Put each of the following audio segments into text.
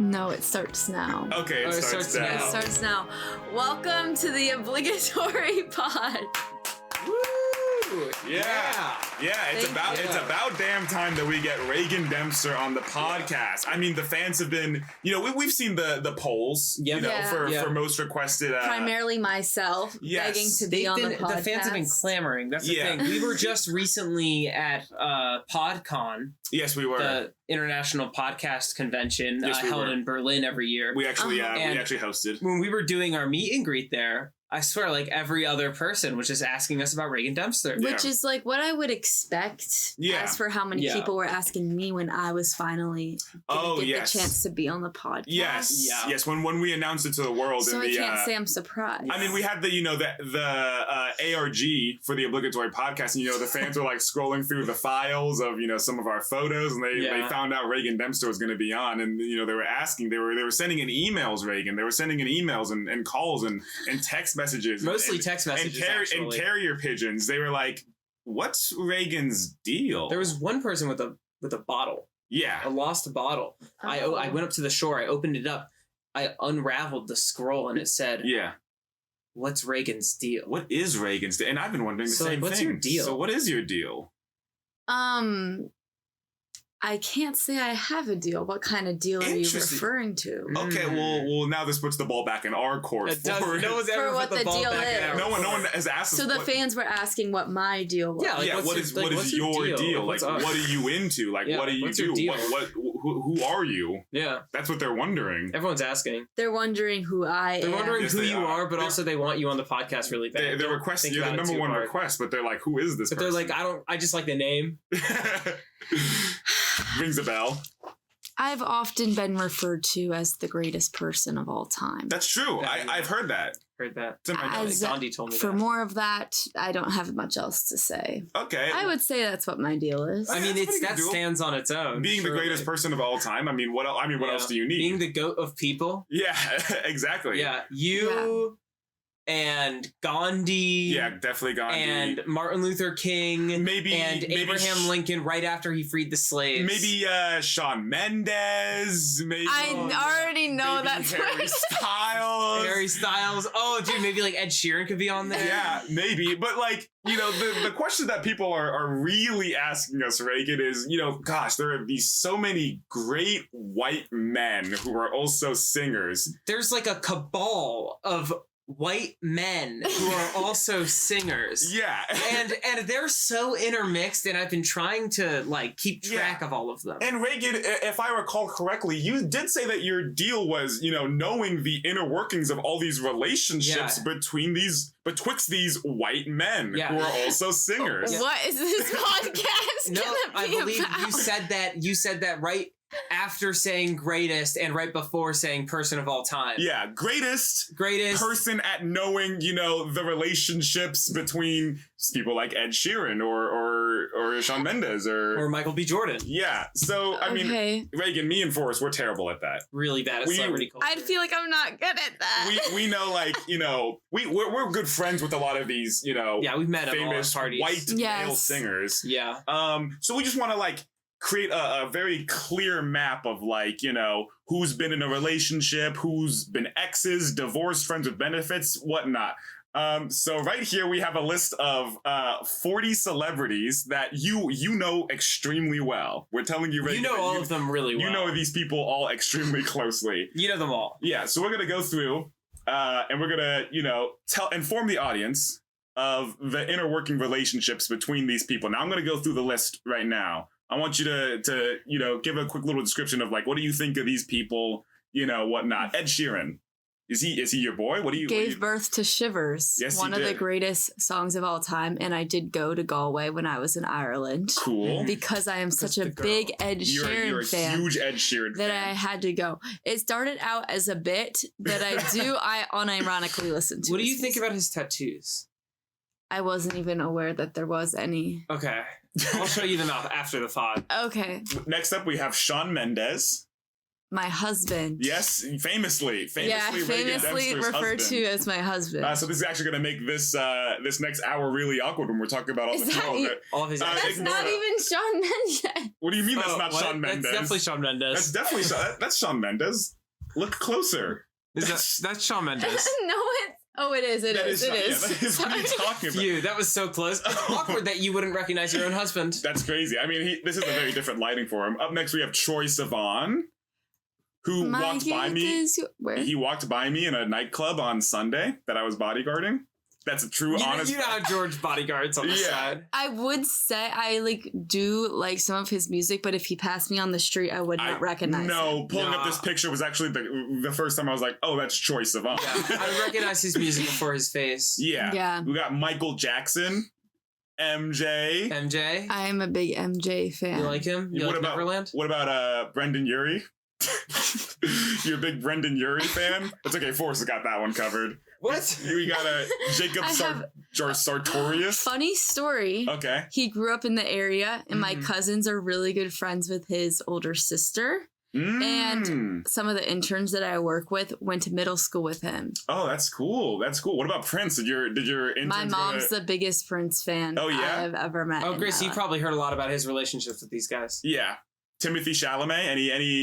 No, it starts now. Okay, it starts now. It starts now. Welcome to the Obligatory Pod. Woo! Yeah, it's about damn time that we get Reagan Dempster on the podcast. I mean, the fans have been, we've seen the polls, for most requested. Primarily myself begging to be on the podcast. The fans have been clamoring. That's the thing. We were just recently at PodCon. Yes, we were. The International Podcast Convention held in Berlin every year. We actually hosted. When we were doing our meet and greet there, I swear, every other person was just asking us about Reagan Dempster. Which is what I would expect as for how many people were asking me when I was finally going to get the chance to be on the podcast. Yes. When we announced it to the world. So I can't say I'm surprised. I mean, we had the ARG for the Obligatory Podcast, and, the fans were scrolling through the files of, some of our photos, and they found out Reagan Dempster was going to be on, and, they were asking, they were sending in emails, Reagan. They were sending in emails and calls and text messages. Mostly text messages, and carrier pigeons. They were like, what's Reagan's deal? There was one person with a bottle. Yeah. A lost bottle. Oh. I went up to the shore. I opened it up. I unraveled the scroll and it said, what's Reagan's deal? What is Reagan's deal? And I've been wondering the same thing. What's your deal? So what is your deal? I can't say I have a deal. What kind of deal are you referring to? Okay, well, now this puts the ball back in our court. No one's ever put the ball back in our court. No one has asked us. So the fans were asking what my deal was. What is your deal? What are you into? What do you do? Who are you? Yeah. That's what they're wondering. Everyone's asking. They're wondering who I am. They're wondering who you are, but also they want you on the podcast really bad. They're requesting, you're the number one request, but they're like, who is this person? But they're like, I just like the name. Rings a bell. I've often been referred to as the greatest person of all time. That's true. I've heard that. Gandhi told me for more of that, I don't have much else to say. Okay. I would say that's what my deal is. I mean, that stands on its own. Being the greatest person of all time. I mean, what else do you need? Being the goat of people. Yeah, exactly. Yeah, and Gandhi. Yeah, definitely Gandhi. And Martin Luther King. Maybe Abraham Lincoln right after he freed the slaves. Maybe Shawn Mendes. Maybe I already know that's Harry Styles. Harry Styles. Oh, dude, maybe Ed Sheeran could be on there. Yeah, maybe. But the question that people are really asking us, Reagan, is, gosh, there are so many great white men who are also singers. There's a cabal of white men who are also singers. Yeah. and they're so intermixed, and I've been trying to keep track of all of them. And Reagan, if I recall correctly, you did say that your deal was, knowing the inner workings of all these relationships betwixt these white men who are also singers. What is this podcast gonna be I believe about? you said that right after saying greatest and right before saying person of all time. Yeah, greatest person at knowing, the relationships between people like Ed Sheeran or Shawn Mendes or Michael B. Jordan. Yeah. So, I mean, Reagan, me and Forrest, we're terrible at that. Really bad at celebrity culture. I feel like I'm not good at that. We know, we're good friends with a lot of these, we've met famous white male singers. Yeah. So we just want to create a very clear map of who's been in a relationship, who's been exes, divorced, friends with benefits, whatnot. So right here we have a list of 40 celebrities that you know extremely well. We're telling you, you know all of them really well. You know these people all extremely closely. You know them all. Yeah. So we're gonna go through and we're gonna inform the audience of the inner working relationships between these people. Now I'm gonna go through the list right now. I want you to give a quick little description of what do you think of these people, whatnot. Ed Sheeran. Is he your boy? Gave birth to Shivers, yes, one of the greatest songs of all time, and I did go to Galway when I was in Ireland. Cool. because I am such a big Ed Sheeran fan. You're a huge Ed Sheeran that fan. I had to go. It started out as a bit that I unironically listened to. What do you think about his tattoos? I wasn't even aware that there was any. Okay. I'll show you them after the pod. Okay. Next up, we have Shawn Mendes. my husband. Yes, famously referred to as my husband. So this is actually going to make this this next hour really awkward when we're talking about all his. That's not even Shawn Mendes. What do you mean that's not Shawn Mendes? That's definitely Shawn Mendes. That's definitely that's Shawn Mendes. Look closer. That's Shawn Mendes. No, it is. Yeah, that is what are you talking about? Phew, that was so close. It's awkward that you wouldn't recognize your own husband. That's crazy. I mean, this is a very different lighting for him. Up next, we have Troye Sivan, who walked by me. Where? He walked by me in a nightclub on Sunday that I was bodyguarding. That's a true, honest... You know how George bodyguards on the side. I would say I do like some of his music, but if he passed me on the street, I would not recognize him. Pulling up this picture was actually the first time I was like, oh, that's Troye Sivan. Yeah, I recognize his music before his face. Yeah. We got Michael Jackson, MJ. I am a big MJ fan. You like him? You like Neverland? What about Brendan Urie? You're a big Brendan Urie fan? It's okay, Forrest has got that one covered. What? We got Jacob Sartorius. Funny story. Okay. He grew up in the area, and my cousins are really good friends with his older sister. And some of the interns that I work with went to middle school with him. Oh, that's cool. What about Prince? Did your interns My mom's the biggest Prince fan I've ever met. Oh, Grace, you probably heard a lot about his relationships with these guys. Yeah. Timothy Chalamet.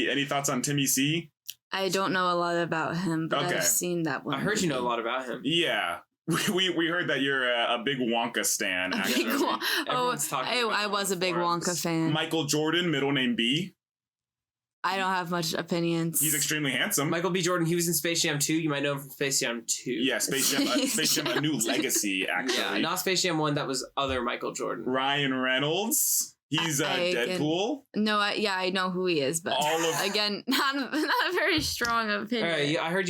Any thoughts on Timmy C? I don't know a lot about him, but I've seen that one. I heard you know a lot about him. Yeah. We heard that you're a big Wonka stan, actually. I was a big Wonka fan. Michael Jordan, middle name B. I don't have much opinions. He's extremely handsome. Michael B. Jordan, he was in Space Jam 2. You might know him from Space Jam 2. Yeah, Space Jam A New Legacy, actually. Yeah, not Space Jam 1, that was other Michael Jordan. Ryan Reynolds. He's Deadpool. I know who he is, but again, not a very strong opinion. All right, I heard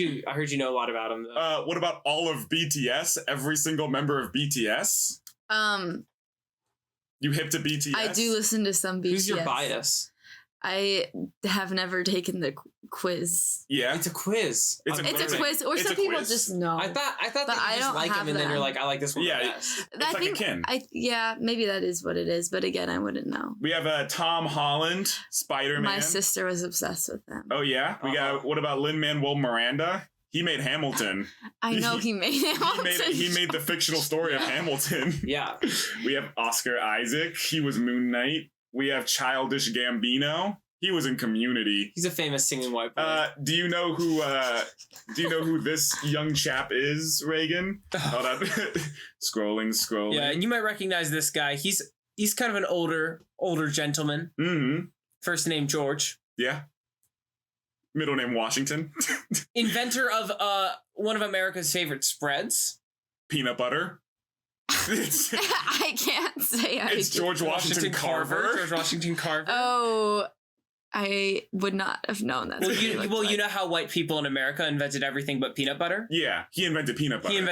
you know a lot about him, though. What about all of BTS? Every single member of BTS? You hip to BTS? I do listen to some BTS. Who's your bias? I have never taken the quiz. Yeah, it's a quiz. It's a quiz, or some people just know. I thought that you just like him, and then you're like, I like this one. Yeah, it's like a kin. Maybe that is what it is, but again, I wouldn't know. We have Tom Holland, Spider-Man. My sister was obsessed with him. Oh yeah, we got. What about Lin-Manuel Miranda? He made Hamilton. I know he made Hamilton. He made the fictional story of Hamilton. Yeah. We have Oscar Isaac. He was Moon Knight. We have Childish Gambino. He was in Community. He's a famous singing white boy. Do you know who this young chap is, Reagan? Hold up. Scrolling. Yeah, and you might recognize this guy. He's kind of an older gentleman. Mm-hmm. First name George. Yeah. Middle name Washington. Inventor of one of America's favorite spreads. Peanut butter. I can't say it's George Washington Carver. George Washington Carver. Oh, I would not have known that. You know how white people in America invented everything but peanut butter? Yeah, he invented peanut butter. He's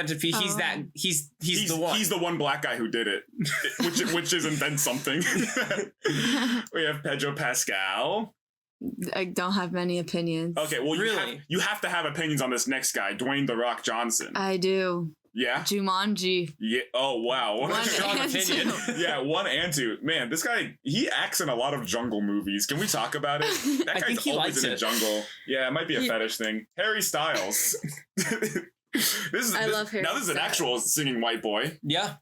the one. He's the one black guy who did it, which is invent something. We have Pedro Pascal. I don't have many opinions. Okay, well, you have to have opinions on this next guy, Dwayne "The Rock" Johnson. I do. Yeah. Jumanji. Yeah. Oh wow. What a strong opinion. Yeah, 1 and 2. Man, this guy, he acts in a lot of jungle movies. Can we talk about it? That guy's always in a jungle. Yeah, it might be a fetish thing. Harry Styles. I love Harry. Now this is an actual singing white boy. Yeah.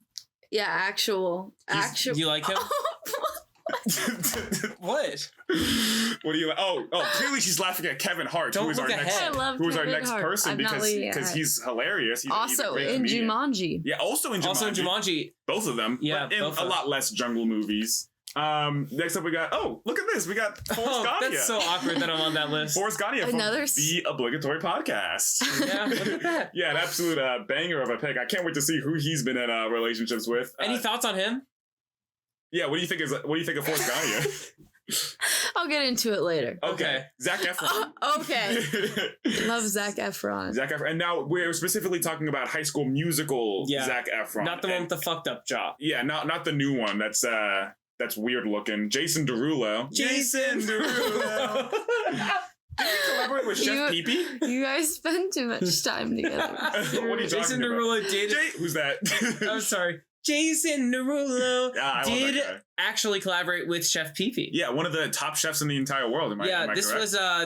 Yeah, actual. You like him? What? What do you? Oh! Clearly she's laughing at Kevin Hart, who is our next person because he's hilarious. He's also in Jumanji. Yeah, also in Jumanji. Both of them. Yeah, but in a lot less jungle movies. Next up we got. Oh, look at this! We got Forrest Gania. That's so awkward that I'm on that list. Forrest Gania from the Obligatory Podcast. Yeah, look at that. Yeah, an absolute banger of a pick. I can't wait to see who he's been in relationships with. Any thoughts on him? Yeah, what do you think of Forrest Gania? I'll get into it later. Okay. Zac Efron. Okay. Love Zac Efron. And now we're specifically talking about High School Musical Zac Efron. Not the one with the fucked up jaw. Yeah, not the new one. That's weird looking. Jason Derulo. Jason Derulo. Did you collaborate with Chef Pee-Pee? You guys spend too much time together. What are you Jason Derulo dated. Who's that? I'm sorry. Jason Derulo did actually collaborate with Chef Pee. Yeah, one of the top chefs in the entire world. Am I correct?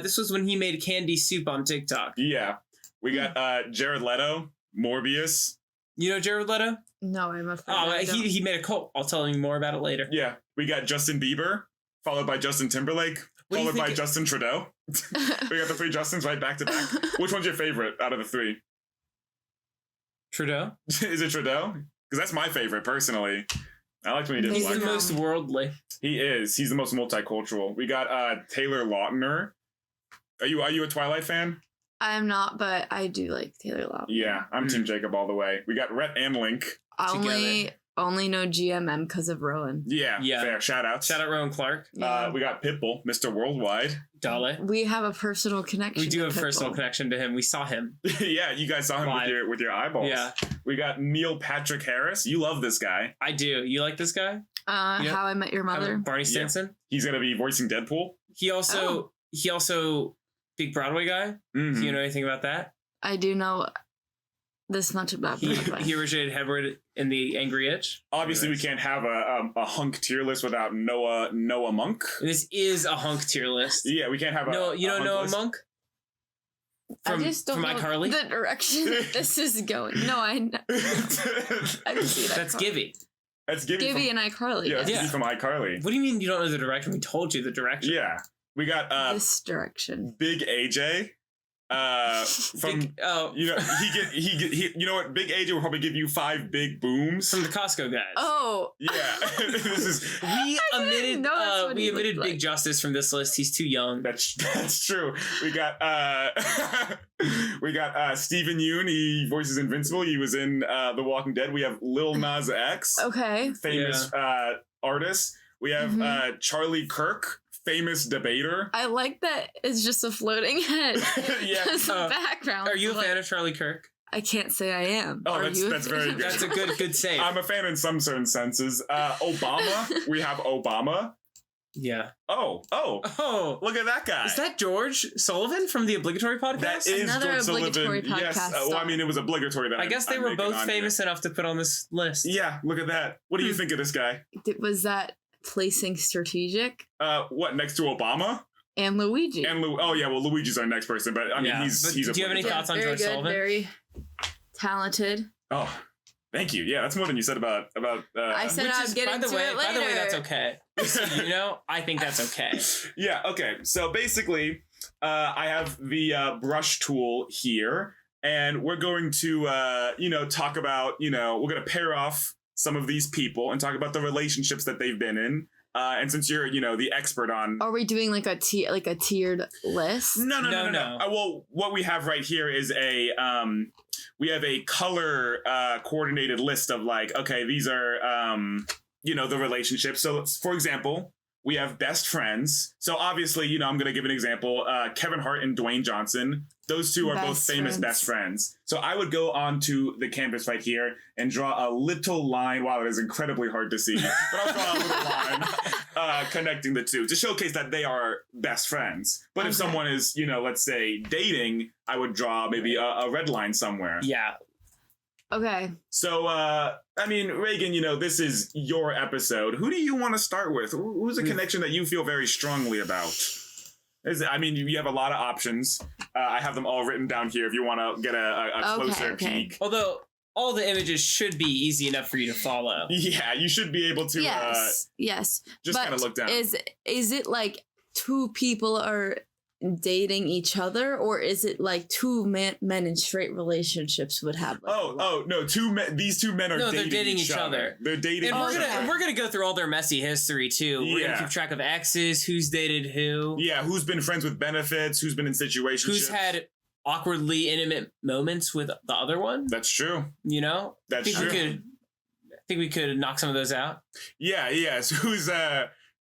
This was when he made candy soup on TikTok. Yeah, we got Jared Leto, Morbius. You know Jared Leto? No, I'm afraid. He made a cult. I'll tell you more about it later. Yeah, we got Justin Bieber, followed by Justin Timberlake, followed by Justin Trudeau. We got the 3 Justins right back to back. Which one's your favorite out of the 3? Trudeau. Is it Trudeau? Because that's my favorite personally. I liked when he did. He's the most worldly. He is. He's the most multicultural. We got Taylor Lautner. Are you a Twilight fan? I am not, but I do like Taylor Lautner. Yeah, I'm Team Jacob all the way. We got Rhett and Link. I only know GMM because of Rowan. Yeah, fair. Shout out Rowan Clark. Yeah. We got Pitbull, Mr. Worldwide. Dale. We have a personal connection. We do have a personal connection to him. We saw him. Yeah, you guys saw him with your eyeballs. Yeah. We got Neil Patrick Harris. You love this guy. I do. You like this guy? How I Met Your Mother. Barney Stinson. Yeah. He's gonna be voicing Deadpool. He also big Broadway guy. Mm-hmm. Do you know anything about that? I do know this much about Broadway. He originated Hedward in The Angry Itch. Obviously, we can't have a hunk tier list without Noah Monk. This is a hunk tier list. Yeah, we can't have you don't know list. a Monk? I just don't know iCarly? the direction that this is going. No, I haven't seen that. That's Gibby. That's Gibby and iCarly. Yeah, that's Gibby from iCarly. What do you mean you don't know the direction? We told you the direction. Yeah. We got this direction. Big AJ. From he you know what, Big AJ will probably give you 5 big booms from the Costco guys. Oh yeah. We omitted Big Justice from this list. He's too young. That's true. We got Steven Yeun. He voices Invincible. He was in The Walking Dead. We have Lil Nas X. Okay. Famous artist. We have Charlie Kirk. Famous debater. I like that it's just a floating head. Yeah. As a background. Are you a fan of Charlie Kirk? I can't say I am. Oh, that's very good. That's a good save. I'm a fan in some certain senses. Obama. We have Obama. Yeah. Oh. Look at that guy. Is that George Sullivan from the Obligatory Podcast? That is another George Obligatory Sullivan. Podcast. Yes. Well, I mean, it was obligatory that I guess they were both famous enough to put on this list. Yeah. Look at that. What do you think of this guy? Was that placing strategic? What, next to Obama? And Luigi. Oh yeah, well Luigi's our next person, but I mean he's do you have any thoughts on George Sullivan? Very talented. Oh, thank you. Yeah, that's more than you said about I said I'd get into it later. By the way, that's okay. I think that's okay. Yeah, okay. So basically, I have the brush tool here, and we're going to talk about, we're gonna pair off some of these people and talk about the relationships that they've been in. And since you're, the expert on... Are we doing like a tiered list? No. Well, what we have right here is we have a color coordinated list of like, okay, these are, the relationships. So for example, we have best friends. So obviously, I'm going to give an example. Kevin Hart and Dwayne Johnson. Those two are both famous best friends. So I would go onto the canvas right here and draw a little line. Wow, it is incredibly hard to see. But I'll draw a little line connecting the two to showcase that they are best friends. But if someone is, let's say dating, I would draw maybe a red line somewhere. Yeah. Okay. So, Reagan, this is your episode. Who do you want to start with? Who's a connection that you feel very strongly about? You have a lot of options. I have them all written down here if you want to get a closer peek. Although all the images should be easy enough for you to follow. Yeah, you should be able to. Yes. Just kind of look down. Is it like two people are dating each other, or is it like two men in straight relationships would have? Like no, these two men are dating each other. They're dating. And we're gonna go through all their messy history too. We're gonna keep track of exes, who's dated who. Yeah, who's been friends with benefits, who's been in situationships, who's had awkwardly intimate moments with the other one. That's true. That's true. I think we could knock some of those out. Yeah. So who's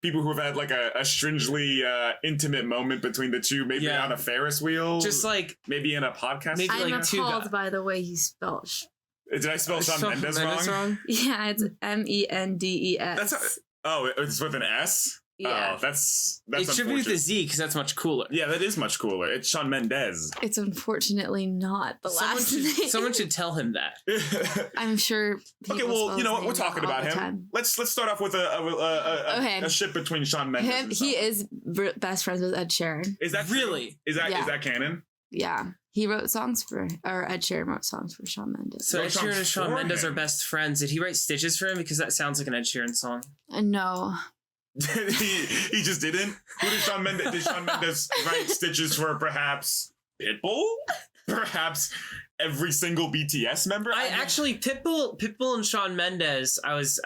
people who have had like a strangely intimate moment between the two, maybe on a Ferris wheel, just like maybe in a podcast. Maybe I'm appalled by the way he spelled. Did I spell Shawn Mendes wrong? Yeah, it's Mendes. It's with an S. Yeah. Oh, that's it should be with a Z because that's much cooler. Yeah, that is much cooler. It's Shawn Mendes. It's unfortunately not the last name. Someone should tell him that. I'm sure. Okay, well, you know what? We're talking about him. Time. Let's start off with a ship between Shawn Mendes. He is best friends with Ed Sheeran. Is that really? Is that canon? Yeah, he wrote songs or Ed Sheeran wrote songs for Shawn Mendes. So Ed Sheeran and Shawn Mendes are best friends. Did he write Stitches for him? Because that sounds like an Ed Sheeran song. No. he just didn't. Who did Shawn Mendes? Did Shawn Mendes write Stitches for? Perhaps Pitbull? Perhaps every single BTS member? Actually Pitbull and Shawn Mendes. I was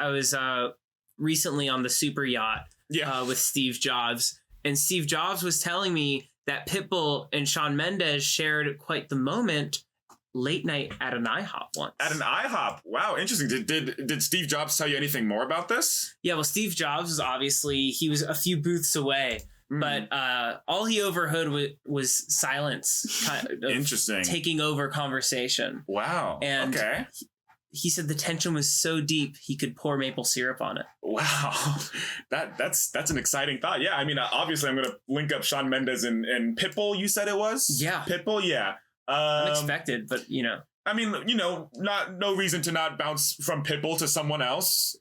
recently on the super yacht with Steve Jobs, and Steve Jobs was telling me that Pitbull and Shawn Mendes shared quite the moment late night at an IHOP once. At an IHOP? Wow, interesting. Did Steve Jobs tell you anything more about this? Yeah, well, Steve Jobs was obviously, he was a few booths away, but all he overheard was silence. Kind of interesting. Taking over conversation. Wow. And okay. He said the tension was so deep he could pour maple syrup on it. Wow, that's an exciting thought. Yeah, I mean, obviously, I'm gonna link up Shawn Mendes and Pitbull. You said it was Pitbull. Yeah, unexpected, but you know. I mean, you know, no reason to not bounce from Pitbull to someone else.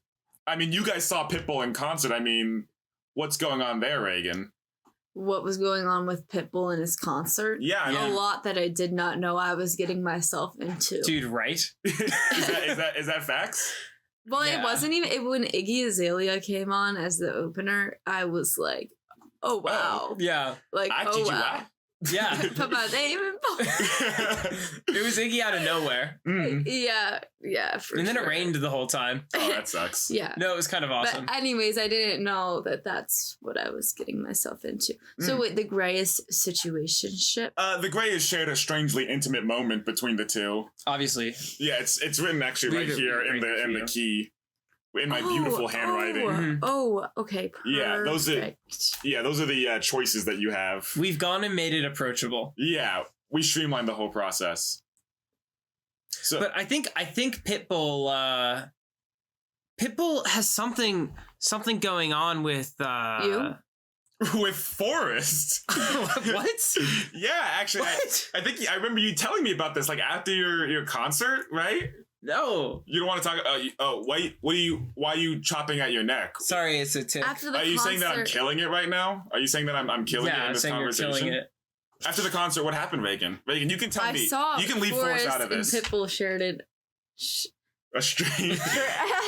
I mean, you guys saw Pitbull in concert. I mean, what's going on there, Reagan? What was going on with Pitbull in his concert? Yeah. A lot that I did not know I was getting myself into. Dude, right? is that facts? Well, it wasn't even when Iggy Azalea came on as the opener. I was like, "Oh wow!" Yeah, like wow. Yeah, put my name in. It was Iggy out of nowhere. Yeah. And then it rained the whole time. Oh, that sucks. Yeah. No, it was kind of awesome. But anyways, I didn't know that that's what I was getting myself into. So wait, the greatest situationship? The Greys shared a strangely intimate moment between the two. Obviously. Yeah, it's written actually right here in the key. In my beautiful handwriting. Okay. Perfect. Yeah, those are the choices that you have. We've gone and made it approachable. Yeah, we streamlined the whole process. So, but I think Pitbull has something going on with you. With Forrest. What? Yeah, actually, I think I remember you telling me about this, like after your concert, right? No, you don't want to talk. Why are you chopping at your neck? Sorry, it's a tick. Are you saying that I'm killing it right now? Are you saying that I'm killing it in this conversation? You're killing it. After the concert, what happened, Reagan? Reagan, you can tell me. You can leave Forrest out of this. And Pitbull shared it. Shared a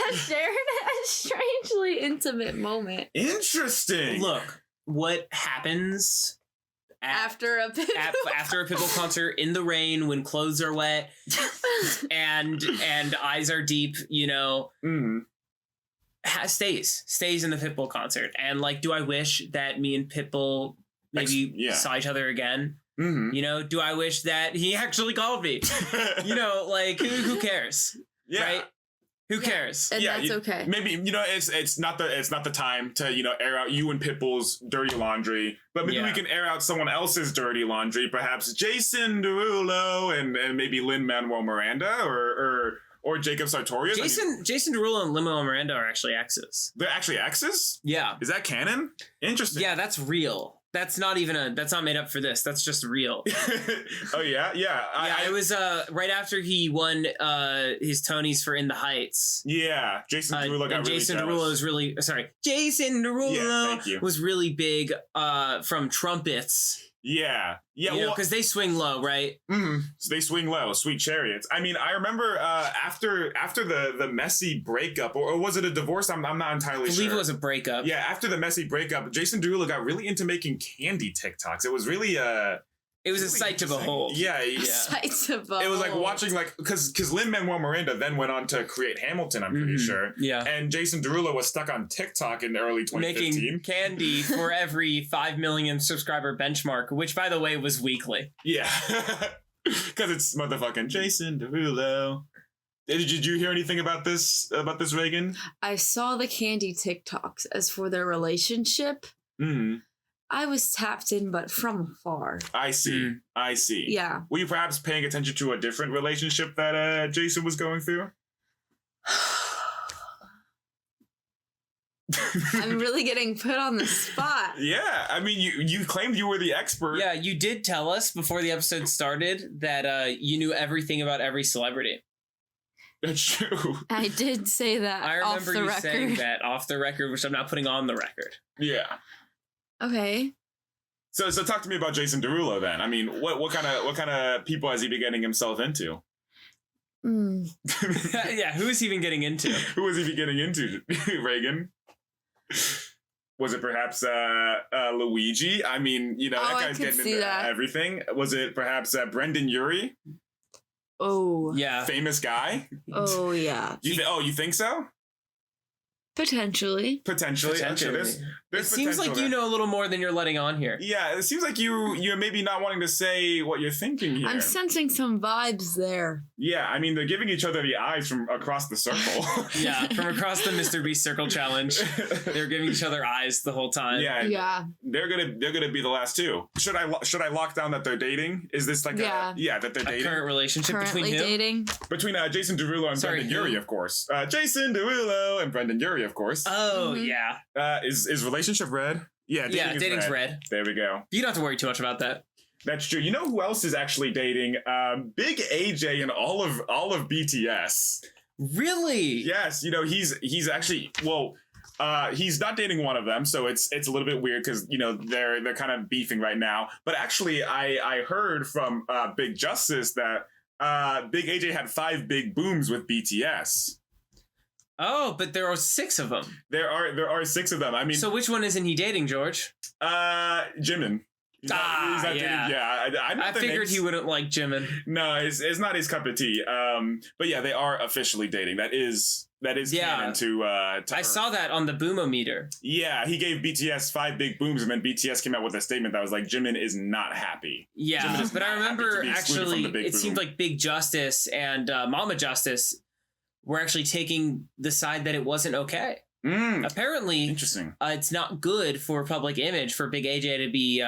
strangely intimate moment. Interesting. Look, what happens after a Pitbull concert in the rain when clothes are wet and eyes are deep, you know, stays in the Pitbull concert. And like, do I wish that me and Pitbull maybe saw each other again? You know, do I wish that he actually called me? You know, like who cares? Yeah. Right? Who cares? And that's okay. Maybe, you know, it's not the time to, you know, air out you and Pitbull's dirty laundry, but maybe we can air out someone else's dirty laundry, perhaps Jason Derulo and maybe Lin-Manuel Miranda or Jacob Sartorius. Jason Derulo and Lin-Manuel Miranda are actually exes. They're actually exes? Yeah. Is that canon? Interesting. Yeah, that's real. That's not made up for this. That's just real. Oh yeah, yeah. It was right after he won his Tonys for In the Heights. Yeah, Jason Derulo got Jason really Derulo was really Jason Derulo was really big from trumpets. Yeah, because they swing low, right? So they swing low, sweet chariots. I mean, I remember after the messy breakup, or was it a divorce? I'm not entirely sure. I believe it was a breakup. Yeah, after the messy breakup, Jason Derulo got really into making candy TikToks. It was really it was a sight to behold. Yeah. Sight to behold. It was like watching, like, because Lin-Manuel Miranda then went on to create Hamilton, I'm pretty sure. Yeah. And Jason Derulo was stuck on TikTok in early 2015. Making candy for every 5 million subscriber benchmark, which, by the way, was weekly. Yeah. Because it's motherfucking Jason Derulo. Did you hear anything about this, Reagan? I saw the candy TikToks. As for their relationship, I was tapped in, but from afar. I see. I see. Yeah. Were you perhaps paying attention to a different relationship that Jason was going through? I'm really getting put on the spot. Yeah, I mean, you claimed you were the expert. Yeah, you did tell us before the episode started that you knew everything about every celebrity. That's true. I did say that. I remember off the you record. saying that off the record, which I'm not putting on the record. Yeah. Okay. So talk to me about Jason Derulo then. I mean, what kind of people has he been getting himself into? Yeah, who is he even getting into? Who has he been getting into, Reagan? Was it perhaps Luigi? I mean, that guy's getting into everything. Was it perhaps Brendan Urie? Oh. Yeah. Famous guy? Oh, yeah. You think so? Potentially. I'm sure there's it seems like you know a little more than you're letting on here. Yeah, it seems like you're maybe not wanting to say what you're thinking here. I'm sensing some vibes there. Yeah, I mean, they're giving each other the eyes from across the circle. Yeah, from across the Mr. Beast Circle Challenge. They're giving each other eyes the whole time. Yeah. They're gonna be the last two. Should I lock down that they're dating? Is this like that they're dating? A current relationship between who? Dating? Between Jason Derulo and Brendan Urie, of course. Jason Derulo and Brendan Urie, of course. Oh, yeah. Is relationship red? Yeah, dating's red. There we go. You don't have to worry too much about that. That's true. You know who else is actually dating? Big AJ and all of BTS. Really? Yes. He's actually he's not dating one of them, so it's a little bit weird because they're kind of beefing right now. But actually, I heard from Big Justice that Big AJ had 5 big booms with BTS. Oh, but there are 6 of them. There are 6 of them. I mean, so which one isn't he dating, George? Jimin. He's not dating. Yeah, I figured he wouldn't like Jimin. No, it's not his cup of tea. But yeah, they are officially dating. That is canon to I Earth. saw that on the Boomometer. Yeah, he gave BTS 5 big booms, and then BTS came out with a statement that was like, Jimin is not happy. Yeah, but I remember actually it seemed like Big Justice and Mama Justice were actually taking the side that it wasn't okay. Apparently, interesting. It's not good for public image for Big AJ to be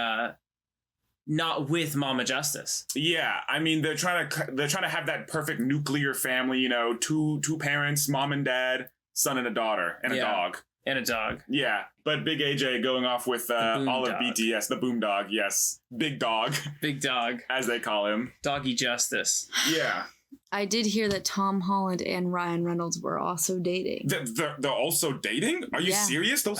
not with Mama Justice. Yeah, I mean they're trying to have that perfect nuclear family. Two parents, mom and dad, son and a daughter, and a dog. And a dog. Yeah, but Big AJ going off with all of BTS, the boom dog. Yes, big dog. Big dog, as they call him. Doggy Justice. Yeah. I did hear that Tom Holland and Ryan Reynolds were also dating. They're also dating? Are you serious? Those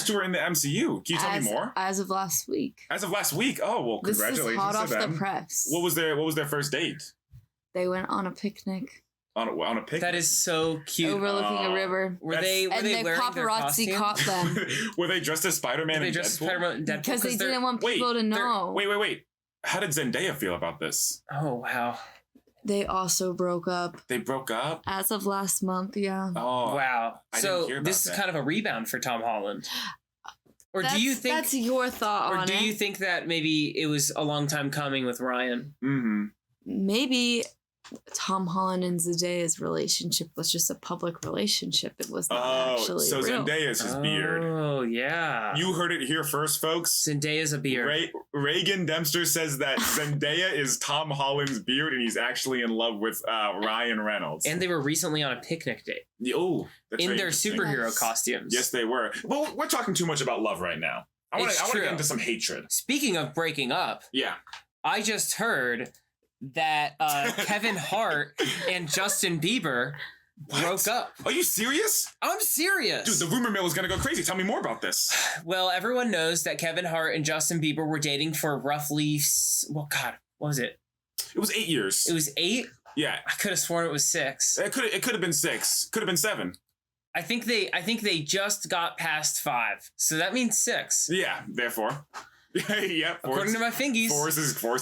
two are in the MCU. Can you tell me more? As of last week. As of last week? Oh, well, congratulations this is hot to off them. the press. What was their first date? They went on a picnic. On a picnic? That is so cute. Overlooking a river. Were they wearing their paparazzi caught them. Were they dressed as Spider-Man and Deadpool? Because they didn't want people to know. Wait. How did Zendaya feel about this? Oh, wow. They also broke up. They broke up? As of last month, yeah. Oh, wow. So this is kind of a rebound for Tom Holland. Or do you think that's your thought on it? Or do you think that maybe it was a long time coming with Ryan? Mm-hmm. Maybe Tom Holland and Zendaya's relationship was just a public relationship. It was not actually real. Zendaya's his beard. Oh, yeah. You heard it here first, folks. Zendaya's a beard. Reagan Dempster says that Zendaya is Tom Holland's beard, and he's actually in love with Ryan Reynolds. And they were recently on a picnic date. Oh, that's in their superhero costumes. Yes, they were. Well, we're talking too much about love right now. I want to get into some hatred. Speaking of breaking up, I just heard that Kevin Hart and Justin Bieber broke up. Are you serious? I'm serious. Dude, the rumor mill is going to go crazy. Tell me more about this. Well, everyone knows that Kevin Hart and Justin Bieber were dating for roughly, what was it? It was 8 years. It was 8? Yeah. I could have sworn it was 6. It could have been 6. Could have been 7. I think they just got past 5. So that means 6. Yeah, therefore. Yeah, according to my fingies. Forrest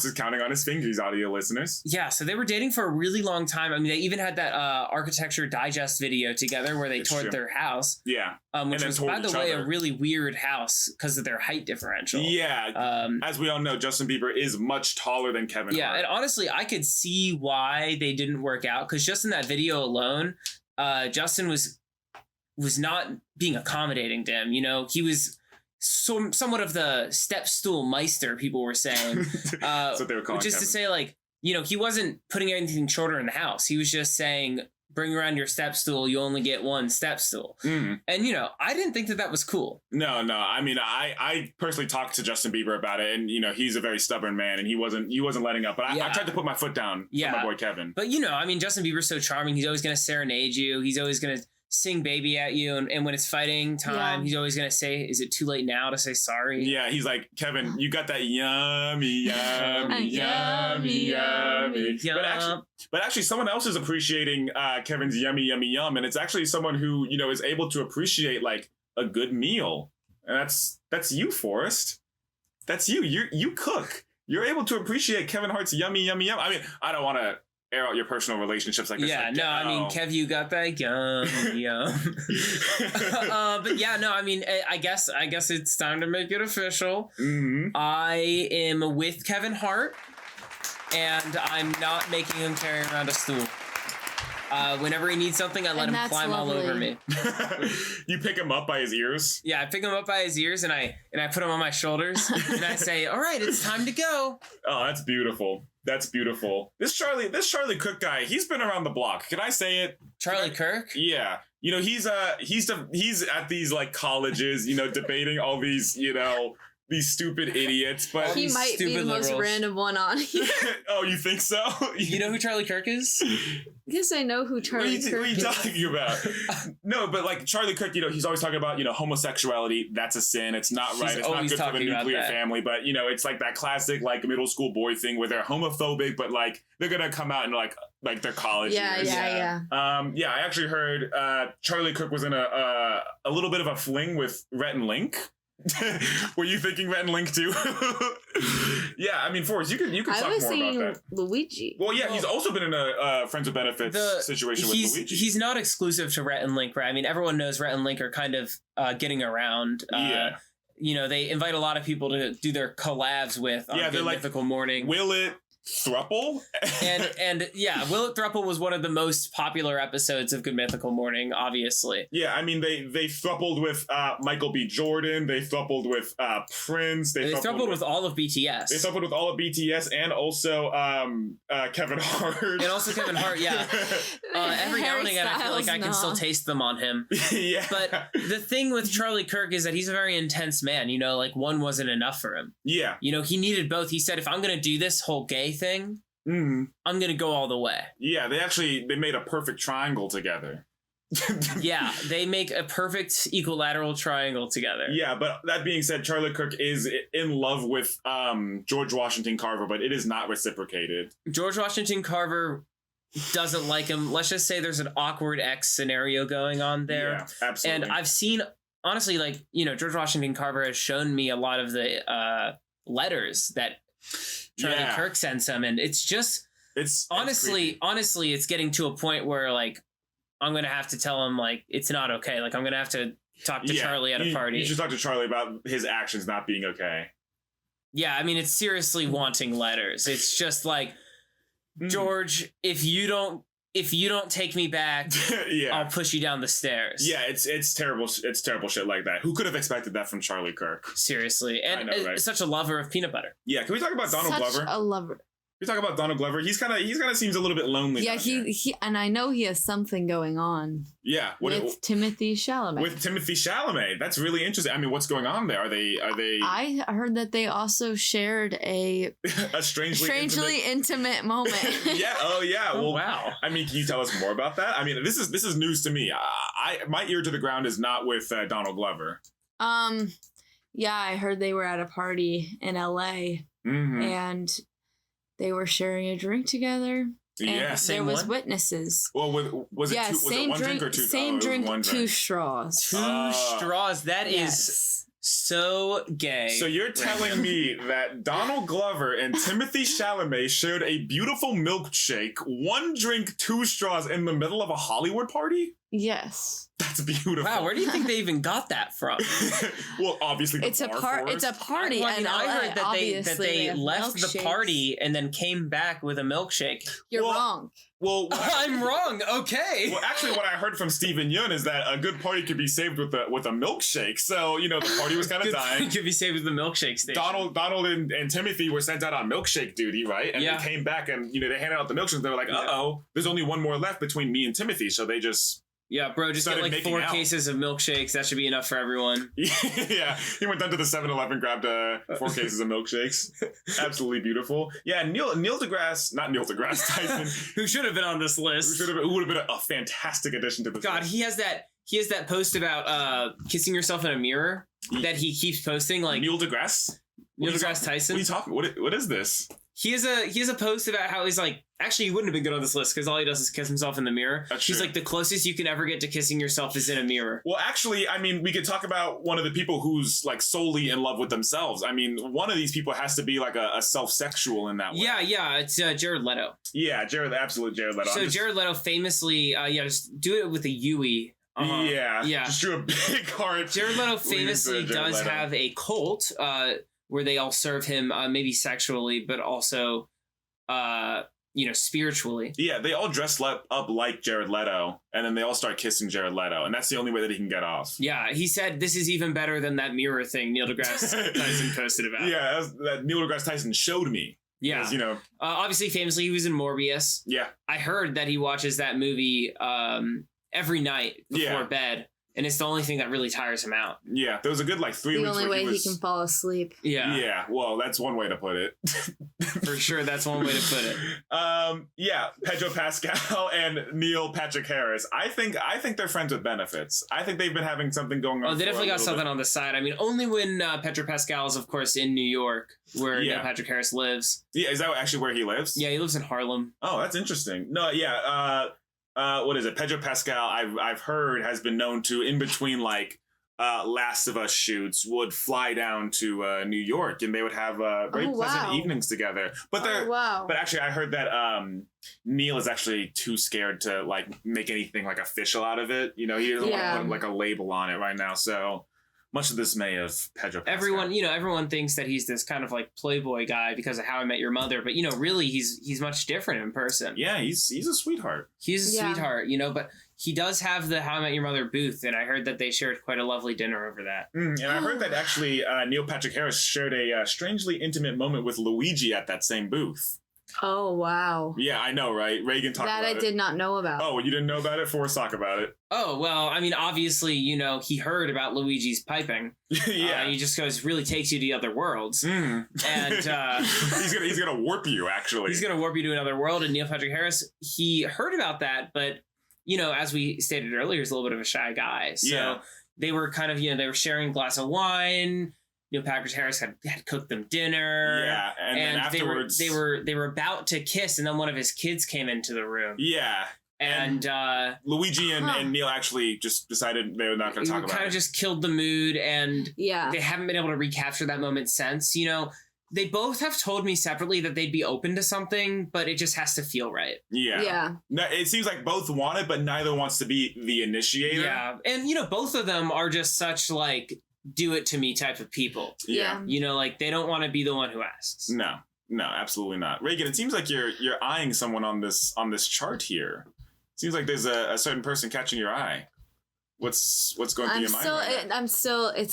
is counting on his fingies, audio listeners. Yeah, so they were dating for a really long time. I mean, they even had that Architecture Digest video together where they toured their house. Yeah. Which was, by the way, a really weird house because of their height differential. Yeah. As we all know, Justin Bieber is much taller than Kevin Hart. Yeah, and honestly, I could see why they didn't work out because just in that video alone, Justin was not being accommodating to him. He was somewhat of the step stool meister, people were saying. That's what they were calling Just Kevin. to say, he wasn't putting anything shorter in the house. He was just saying, bring around your step stool, you only get one step stool. And, you know, I didn't think that was cool. No. I mean, I personally talked to Justin Bieber about it, and, you know, he's a very stubborn man, and he wasn't letting up. But I tried to put my foot down for my boy Kevin. But, you know, I mean, Justin Bieber's so charming. He's always going to serenade you. He's always going to sing Baby at you. And when it's fighting time, he's always going to say, is it too late now to say sorry? Yeah, he's like, Kevin, you got that yummy, yummy. But actually, someone else is appreciating Kevin's yummy, yum. And it's actually someone who, you know, is able to appreciate, like, a good meal. And that's you, Forrest. That's you. You cook. You're able to appreciate Kevin Hart's yummy, yum. I mean, I don't want to air out your personal relationships like this. Yeah, like, no, I mean, Kev, you got that yum. But yeah, no, I mean, I guess it's time to make it official. I am with Kevin Hart, and I'm not making him carry around a stool. Whenever he needs something, I let him climb all over me. You pick him up by his ears? Yeah, I pick him up by his ears, and I put him on my shoulders, and I say, all right, it's time to go. Oh, that's beautiful. That's beautiful. This Charlie Cook guy, he's been around the block. Can I say it? Charlie Kirk? Yeah. You know, he's at these, like, colleges, you know, debating all these, you know, these stupid idiots. But he might be the most random one on here. Oh, you think so? You know who Charlie Kirk is? Yes, I know who Charlie Kirk is. What are you talking about? No, but, like, Charlie Kirk, you know, he's always talking about, you know, homosexuality. That's a sin. It's not right. It's not good for the nuclear family. But, you know, it's like that classic, like, middle school boy thing where they're homophobic, but, like, they're gonna come out in like their college years. Yeah. I actually heard Charlie Kirk was in a little bit of a fling with Rhett and Link. Were you thinking Rhett and Link too? Yeah, I mean, Forrest, you could talk more about that. Luigi. Well, yeah, he's also been in a Friends with Benefits situation with Luigi. He's not exclusive to Rhett and Link, right? I mean, everyone knows Rhett and Link are kind of getting around. You know, they invite a lot of people to do their collabs with on Good Mythical Morning. Will it thruple? and yeah, Will It Thruple was one of the most popular episodes of Good Mythical Morning, obviously. Yeah, I mean, they thrupled with Michael B. Jordan. They thrupled with Prince. They thrupled with all of BTS. They thrupled with all of BTS and also Kevin Hart. And also Kevin Hart, yeah. Every now and again, I feel like I can still taste them on him. Yeah. But the thing with Charlie Kirk is that he's a very intense man. You know, like, one wasn't enough for him. Yeah. You know, he needed both. He said, if I'm going to do this whole gay thing, I'm gonna go all the way. Yeah, they made a perfect triangle together. Yeah, they make a perfect equilateral triangle together. Yeah, but that being said, Charlie Kirk is in love with George Washington Carver, but it is not reciprocated. George Washington Carver doesn't like him. Let's just say there's an awkward X scenario going on there. Yeah, absolutely. And I've seen, honestly, like, you know, George Washington Carver has shown me a lot of the letters that Charlie Kirk sends him, and it's honestly, it's getting to a point where, like, I'm gonna have to tell him, like, it's not okay. Like, I'm gonna have to talk to Charlie at a party. You should talk to Charlie about his actions not being okay. Yeah, I mean, it's seriously wanting letters. It's just like, George, if you don't take me back, I'll push you down the stairs. Yeah, it's terrible. It's terrible shit like that. Who could have expected that from Charlie Kirk? Seriously, and I know, right? Such a lover of peanut butter. Yeah, can we talk about Donald Glover? Such a lover. We talk about Donald Glover. He's kind of seems a little bit lonely. Yeah, he and I know he has something going on. Yeah, with Timothée Chalamet. With Timothée Chalamet, that's really interesting. I mean, what's going on there? Are they? I heard that they also shared a strangely intimate moment. Yeah. Oh yeah. Well, wow. I mean, can you tell us more about that? I mean, this is news to me. My ear to the ground is not with Donald Glover. Yeah, I heard they were at a party in LA, and they were sharing a drink together. Yeah, there was witnesses. Well, was it one drink or two? Same drink, two straws. Two straws. That is so gay. So you're telling me that Donald Glover and Timothée Chalamet shared a beautiful milkshake, one drink, two straws in the middle of a Hollywood party? Yes. That's beautiful. Wow, where do you think they even got that from? Well, obviously, It's a party. Well, I mean, I heard that they left the milkshakes. party and then came back with a milkshake. You're wrong. Well, I'm wrong. Okay. Well, actually, what I heard from Stephen Yun is that a good party could be saved with a milkshake. So, the party was kind of dying. Could be saved with the milkshake station. Donald and Timothy were sent out on milkshake duty, right? And they came back and, they handed out the milkshakes. They were like, uh-oh, there's only one more left between me and Timothy. So they just... Yeah, bro, just get like 4 cases of milkshakes. That should be enough for everyone. Yeah, he went down to the 7-Eleven, grabbed 4 cases of milkshakes. Absolutely beautiful. Yeah, Neil deGrasse Tyson. Who should have been on this list. Who would have been a fantastic addition to this list. He has that post about kissing yourself in a mirror that he keeps posting. Like Neil deGrasse Tyson. What are you talking? What is this? He has a post about how he's like, actually, he wouldn't have been good on this list because all he does is kiss himself in the mirror. He's like, the closest you can ever get to kissing yourself is in a mirror. Well, actually, I mean, we could talk about one of the people who's like solely in love with themselves. I mean, one of these people has to be like a self-sexual in that way. Yeah, it's Jared Leto. Yeah, absolute Jared Leto. So Jared Leto famously, just do it with a Yui. Yeah. Just drew a big heart. Jared Leto famously does have a cult where they all serve him maybe sexually, but also, spiritually. Yeah, they all dress up like Jared Leto, and then they all start kissing Jared Leto, and that's the only way that he can get off. Yeah, he said this is even better than that mirror thing Neil deGrasse Tyson posted about. Yeah, that Neil deGrasse Tyson showed me. Yeah, obviously, famously, he was in Morbius. Yeah, I heard that he watches that movie every night before bed. And it's the only thing that really tires him out. Yeah, there was a good 3 weeks. The only way he can fall asleep. Yeah. Yeah, well, that's one way to put it. For sure, that's one way to put it. Yeah, Pedro Pascal and Neil Patrick Harris. I think they're friends with benefits. I think they've been having something going on. Oh, they definitely got something on the side. I mean, only when Pedro Pascal is, of course, in New York, where Neil Patrick Harris lives. Yeah, is that actually where he lives? Yeah, he lives in Harlem. Oh, that's interesting. No, yeah. What is it? Pedro Pascal, I've heard, has been known to, in between Last of Us shoots, would fly down to New York, and they would have very pleasant evenings together. But but actually, I heard that Neil is actually too scared to make anything official out of it. He doesn't want to put a label on it right now. So much of this may of Pedro Pascal. Everyone thinks that he's this kind of playboy guy because of How I Met Your Mother, but really he's much different in person. Yeah, he's a sweetheart. He's a sweetheart, but he does have the How I Met Your Mother booth, and I heard that they shared quite a lovely dinner over that. And I heard that actually Neil Patrick Harris shared a strangely intimate moment with Luigi at that same booth. Oh, wow. Yeah, I know, right? Reagan talked about it. That I did not know about. Oh, you didn't know about it? Forrest, talk about it. Oh, well, I mean, obviously, he heard about Luigi's piping. Yeah. He just really takes you to other worlds. And he's gonna warp you, actually. He's gonna warp you to another world, and Neil Patrick Harris, he heard about that, but, as we stated earlier, he's a little bit of a shy guy. So they were kind of, they were sharing a glass of wine. Neil Patrick Harris had cooked them dinner. Yeah, and then afterwards they were about to kiss, and then one of his kids came into the room. Yeah, and Luigi and Neil actually just decided they were not going to talk about it. Kind of just killed the mood, and they haven't been able to recapture that moment since. They both have told me separately that they'd be open to something, but it just has to feel right. Yeah. No, it seems like both want it, but neither wants to be the initiator. Yeah, and both of them are just such do it to me type of people. Yeah. They don't want to be the one who asks. No, absolutely not. Reagan, it seems like you're eyeing someone on this chart here. Seems like there's a certain person catching your eye. What's going through your mind? It's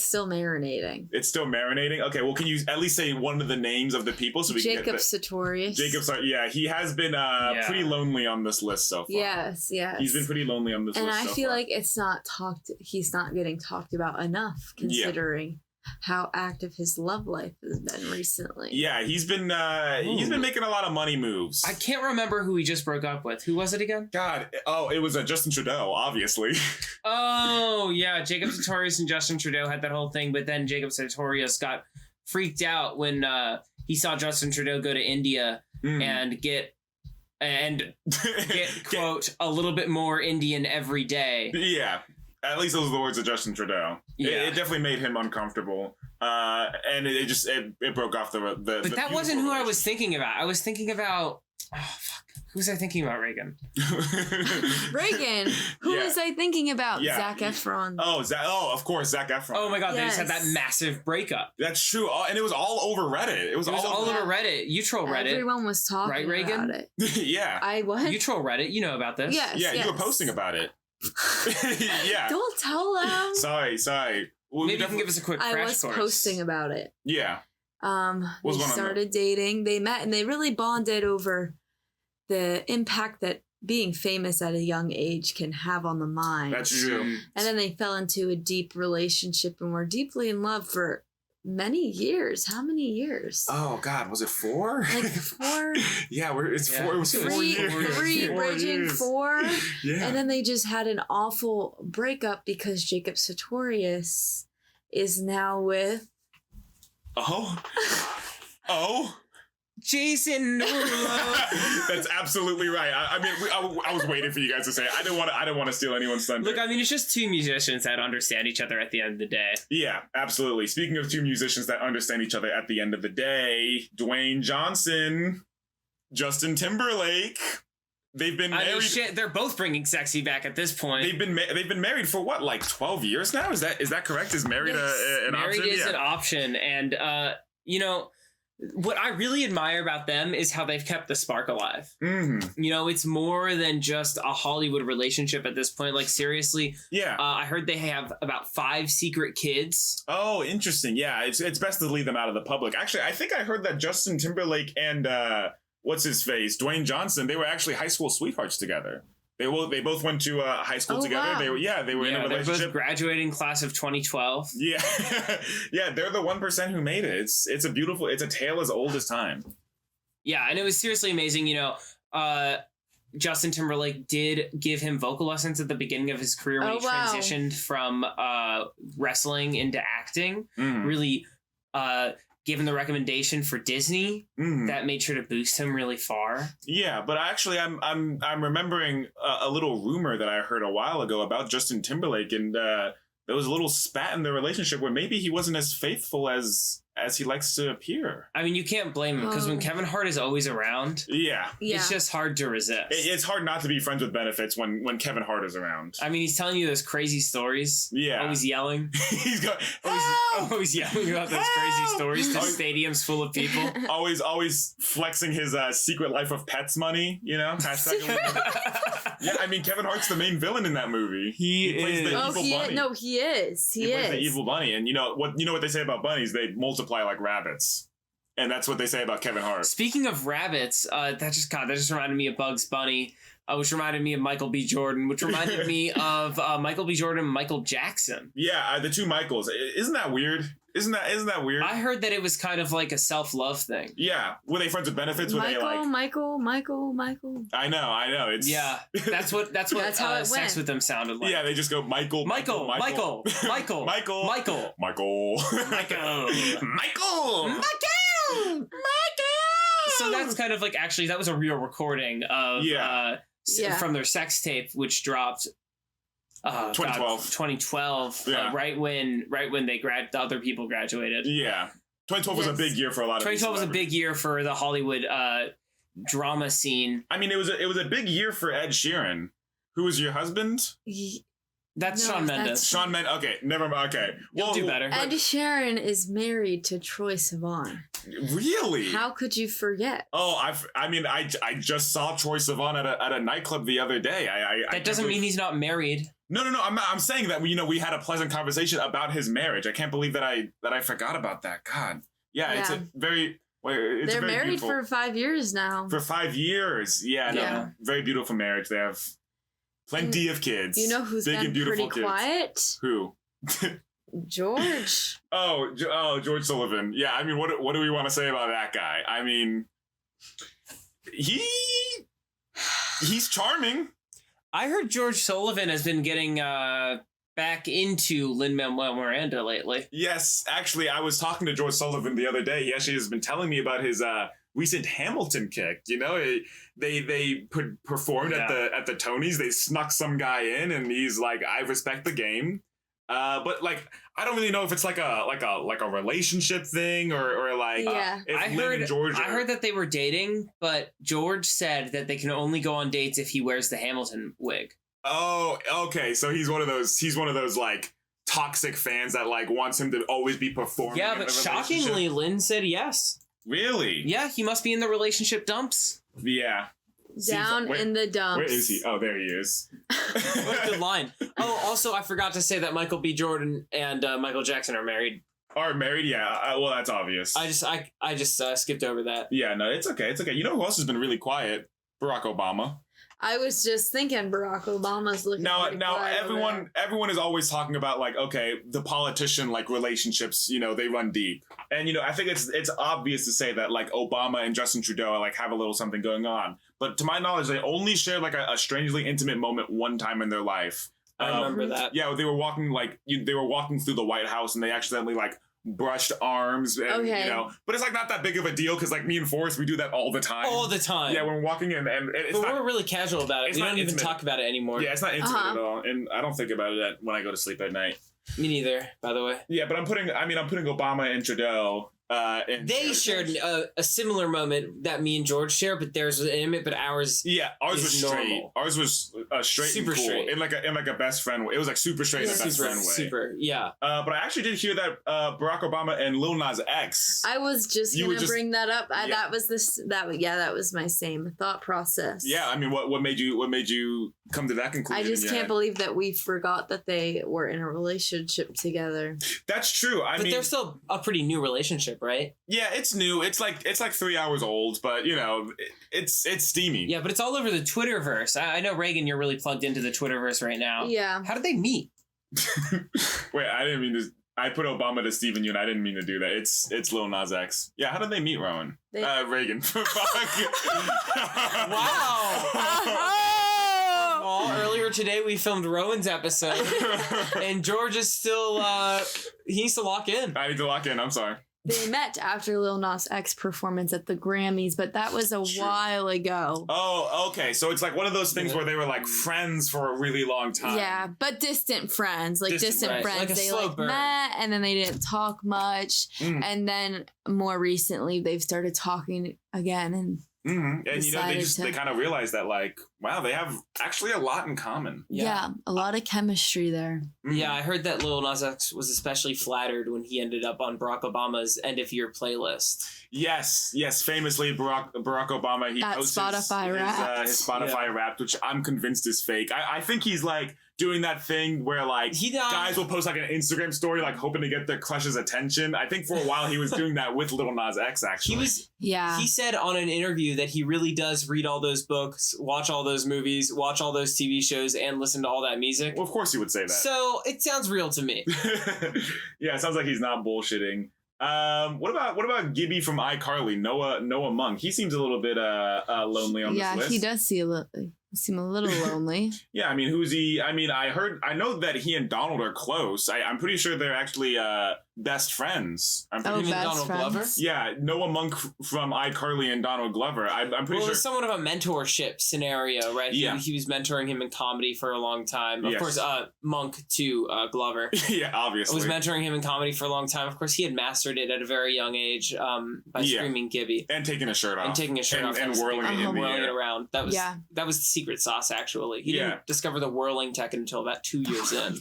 still marinating. It's still marinating? Okay, well, can you at least say one of the names of the people so we can get Jacob Sartorius. He has been pretty lonely on this list so far. Yes. He's been pretty lonely on this list so far. And I feel like he's not getting talked about enough, considering how active his love life has been recently. Yeah, he's been making a lot of money moves. I can't remember who he just broke up with. Who was it again? God, it was Justin Trudeau, obviously. Oh yeah, Jacob Sartorius and Justin Trudeau had that whole thing, but then Jacob Sartorius got freaked out when he saw Justin Trudeau go to India and get quote a little bit more Indian every day. Yeah. At least those are the words of Justin Trudeau. Yeah. It definitely made him uncomfortable. And it broke off the But that wasn't who I was thinking about. I was thinking about Who's I thinking about, Reagan? Reagan. Who was I thinking about? Zac Efron. Oh, of course, Zac Efron. Oh my God, they just had that massive breakup. That's true. And it was all over Reddit. It was all over Reddit. You troll Reddit. Everyone was talking right, Reagan? about it. Yeah. I was. You troll Reddit. You know about this. Yes. Yeah, you were posting about it. Yeah. Don't tell them. Sorry. Well, maybe you can give us a quick crash course. I was posting about it. Yeah. We started dating. They met and they really bonded over the impact that being famous at a young age can have on the mind. That's true. And then they fell into a deep relationship and were deeply in love for many years. How many years? Oh God, was it 4? Like 4? Yeah, 4. It was 4 years. 3 bridging 4. Yeah. And then they just had an awful breakup because Jacob Sartorius is now with. Oh. Jason Derulo. That's absolutely right. I was waiting for you guys to say it. I don't want to steal anyone's thunder. Look, it's just two musicians that understand each other at the end of the day. Yeah, absolutely. Speaking of two musicians that understand each other at the end of the day, Dwayne Johnson, Justin Timberlake. They've been married. They're both bringing sexy back at this point. They've been married for what, like 12 years now? Is that correct? Is married an option? Married is an option, and what I really admire about them is how they've kept the spark alive. Mm-hmm. It's more than just a Hollywood relationship at this point. Like, seriously. Yeah. I heard they have about 5 secret kids. Oh, interesting. Yeah, it's best to leave them out of the public. Actually, I think I heard that Justin Timberlake and what's his face, Dwayne Johnson, they were actually high school sweethearts together. They both went to high school together. Wow. They were in a relationship. They're both graduating class of 2012. Yeah. Yeah, they're the 1% who made it. It's a tale as old as time. Yeah, and it was seriously amazing. Justin Timberlake did give him vocal lessons at the beginning of his career when he transitioned from wrestling into acting. Mm. Really given the recommendation for Disney, that made sure to boost him really far. Yeah, but actually, I'm remembering a little rumor that I heard a while ago about Justin Timberlake, and there was a little spat in their relationship where maybe he wasn't as faithful as he likes to appear. You can't blame him because when Kevin Hart is always around, it's just hard to resist. It's hard not to be friends with benefits when Kevin Hart is around. He's telling you those crazy stories. Yeah. Always yelling. He's going, always yelling about those crazy stories to stadiums full of people. Always flexing his secret life of pets money, Hashtag. Yeah, Kevin Hart's the main villain in that movie. He plays the evil bunny. No, he is. He plays the evil bunny, and you know what they say about bunnies? They multiply like rabbits, and that's what they say about Kevin Hart. Speaking of rabbits, that just reminded me of Bugs Bunny, which reminded me of Michael B. Jordan, which reminded me of Michael B. Jordan and Michael Jackson. Yeah, the two Michaels. Isn't that weird? Isn't that weird? I heard that it was kind of like a self-love thing. Yeah. Were they friends with benefits? Were Michael. I know. It's that's what how sex with them sounded like. Yeah, they just go Michael. So that's kind of like, actually, that was a real recording of from their sex tape, which dropped 2012. Right when the other people graduated. Yeah. 2012 was a big year for a lot of 2012 was a big year for the Hollywood drama scene. It was a big year for Ed Sheeran. Who was your husband? That's Shawn Mendes. Shawn Mendes. Okay, never mind. Okay, you'll do better. Ed Sheeran is married to Troye Sivan. Really? How could you forget? Oh, I just saw Troye Sivan at a nightclub the other day. That doesn't mean he's not married. No. I'm saying that we had a pleasant conversation about his marriage. I can't believe that I forgot about that. God. Yeah. It's a very. They're married beautiful. for 5 years now. For 5 years. Yeah. No, very beautiful marriage. They have plenty of kids. You know who's been pretty quiet? Who? George. Oh, George Sullivan. Yeah, what do we want to say about that guy? He's charming. I heard George Sullivan has been getting back into Lin-Manuel Miranda lately. Yes, actually, I was talking to George Sullivan the other day. He actually has been telling me about his recent Hamilton kick. They performed at the Tonys. They snuck some guy in, and he's like, "I respect the game. But like, I don't really know if it's like a relationship thing or like if Lynn and George. I heard that they were dating, but George said that they can only go on dates if he wears the Hamilton wig. Oh, okay. So he's one of those like toxic fans that like wants him to always be performing. Yeah, but shockingly, Lynn said yes. Really? Yeah, he must be in the relationship dumps. Yeah. Down in the dumps. Where is he? Oh, there he is. What a good line. Oh, also, I forgot to say that Michael B. Jordan and Michael Jackson are married. Are married? Yeah. Well, that's obvious. I just skipped over that. Yeah, no, it's okay. It's okay. You know who else has been really quiet? Barack Obama. I was just thinking Barack Obama's looking now everyone is always talking about like, okay, the politician like relationships, you know, they run deep. And you know, I think it's obvious to say that like Obama and Justin Trudeau like have a little something going on. But to my knowledge, they only shared like a strangely intimate moment one time in their life. I remember that. Yeah, they were walking through the White House and they accidentally like brushed arms and, you know, but it's like not that big of a deal because like me and Forrest, we do that all the time. Yeah, when we're walking in and it's but we're really casual about it. We don't even talk about it anymore. Yeah, it's not intimate at all, and I don't think about it when I go to sleep at night. Me neither, by the way. Yeah, but I'm putting Obama and Trudeau. They shared a similar moment that me and George share, but theirs was intimate, but ours. Yeah, ours was straight. Normal. Ours was straight, super and cool, straight, in like a best friend way. It was like super straight in a best friend way. Super, yeah. But I actually did hear that Barack Obama and Lil Nas X. I was just gonna bring that up. That was my same thought process. Yeah, I mean, what made you come to that conclusion? I just can't believe that we forgot that they were in a relationship together. That's true. But they're still a pretty new relationship, right? Yeah, it's new. It's like 3 hours old, but you know, it's steamy. Yeah, but it's all over the Twitterverse. I know, Reagan, you're really plugged into the Twitterverse right now. Yeah. How did they meet? Wait, I didn't mean to. I put Obama to Stephen Yoon. I didn't mean to do that. It's Lil Nas X. Yeah, how did they meet, Rowan? Reagan. Wow. Earlier today, we filmed Rowan's episode, and George is still, he needs to lock in. I need to lock in. I'm sorry. They met after Lil Nas X performance at the Grammys, but that was a while ago. Oh, okay. So it's like one of those things where they were like friends for a really long time. Yeah, but distant friends. Like distant friends. Like they like met and then they didn't talk much. And then more recently they've started talking again and and you know, they kind of realized that like, wow, they have actually a lot in common. Yeah, a lot of chemistry there. Yeah, I heard that Lil Nas X was especially flattered when he ended up on Barack Obama's end of year playlist. Yes, famously Barack Obama, he posts his Spotify Wrapped, which I'm convinced is fake. I think he's like doing that thing where like guys will post like an Instagram story like hoping to get their crush's attention. I think for a while he was doing that with Lil Nas X actually. He said on an interview that he really does read all those books, watch all those movies, watch all those TV shows, and listen to all that music. Well, of course he would say that. So it sounds real to me. Yeah, it sounds like he's not bullshitting. What about Gibby from iCarly, Noah Monk? He seems a little bit lonely on this list. Yeah, he does seem a little lonely. Yeah, I mean, who's he? I mean, I know that he and Donald are close. I'm pretty sure they're actually best friends. I'm pretty sure Donald Glover? Yeah, Noah Monk from iCarly and Donald Glover. I'm pretty sure it's somewhat of a mentorship scenario, right? Yeah. He was mentoring him in comedy for a long time. Of course, Monk to Glover. Yeah, obviously. Was mentoring him in comedy for a long time. Of course, he had mastered it at a very young age by screaming Gibby. And taking a shirt off. And whirling it around. That was the secret sauce, actually. He didn't discover the whirling tech until about 2 years in.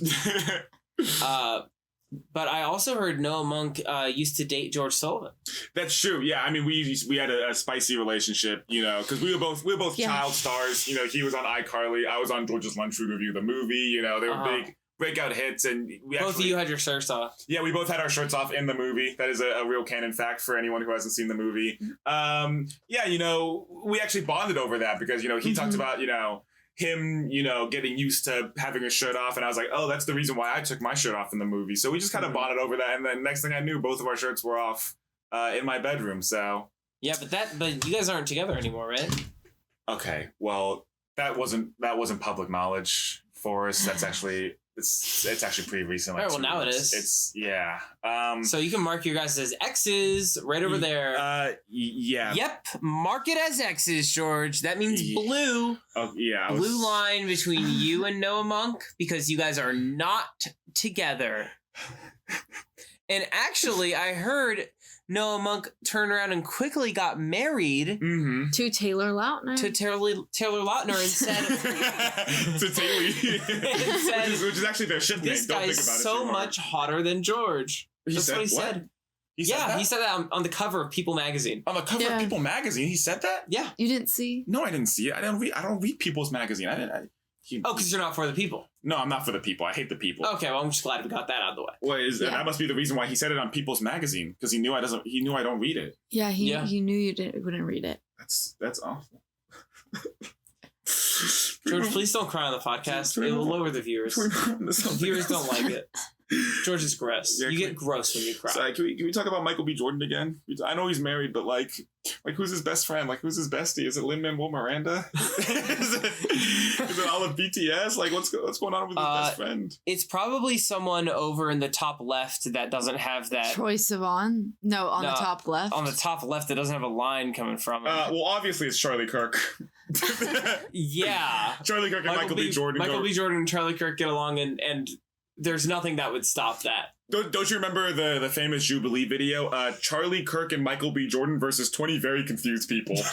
But I also heard Noah Monk used to date George Sullivan. That's true. Yeah, I mean, we had a spicy relationship, you know, because we were both child stars. You know, he was on iCarly, I was on George's Lunchroom Review, the movie. You know, they were big breakout hits, and both of you had your shirts off. Yeah, we both had our shirts off in the movie. That is a real canon fact for anyone who hasn't seen the movie. Yeah, you know, we actually bonded over that because you know he talked about him, getting used to having a shirt off. And I was like, oh, that's the reason why I took my shirt off in the movie. So we just kind of bonded over that. And then next thing I knew, both of our shirts were off in my bedroom. So. Yeah, but you guys aren't together anymore, right? Okay. Well, that wasn't public knowledge, Forrest. That's actually It's actually pretty recent. All right, well, now it is. It's yeah. So you can mark your guys as X's right over there. Yeah. Yep, mark it as X's, George. That means blue. Oh yeah. Blue line between you and Noah Monk because you guys are not together. And actually, I heard Noah Monk turned around and quickly got married to Taylor Lautner. To Taylor Lautner and said to Taylor, which is actually their ship name. This guy's so much hotter than George. That's what he said. He said that on the cover of People magazine. On the cover of People magazine, he said that. Yeah, you didn't see? No, I didn't see it. I don't read People's magazine. Because you're not for the people. No, I'm not for the people. I hate the people. Okay, well, I'm just glad we got that out of the way. Well, that must be the reason why he said it on People's magazine, because he knew I don't read it. Yeah, he knew you wouldn't read it. That's awful. George, please don't cry on the podcast. It will lower the viewers. Viewers don't like it. George is gross. Yeah, you get gross when you cry. Sorry, can we talk about Michael B. Jordan again? I know he's married, but like who's his best friend? Like, who's his bestie? Is it Lin-Manuel Miranda? is it all of BTS? Like, what's going on with his best friend? It's probably someone over in the top left that doesn't have that. Troye Sivan? No, on the top left. On the top left that doesn't have a line coming from it. Well, obviously it's Charlie Kirk. Yeah. Charlie Kirk and Michael B. Jordan. Michael B. Jordan and Charlie Kirk get along, and there's nothing that would stop that. Don't you remember the famous Jubilee video? Charlie Kirk and Michael B. Jordan versus 20 very confused people. 20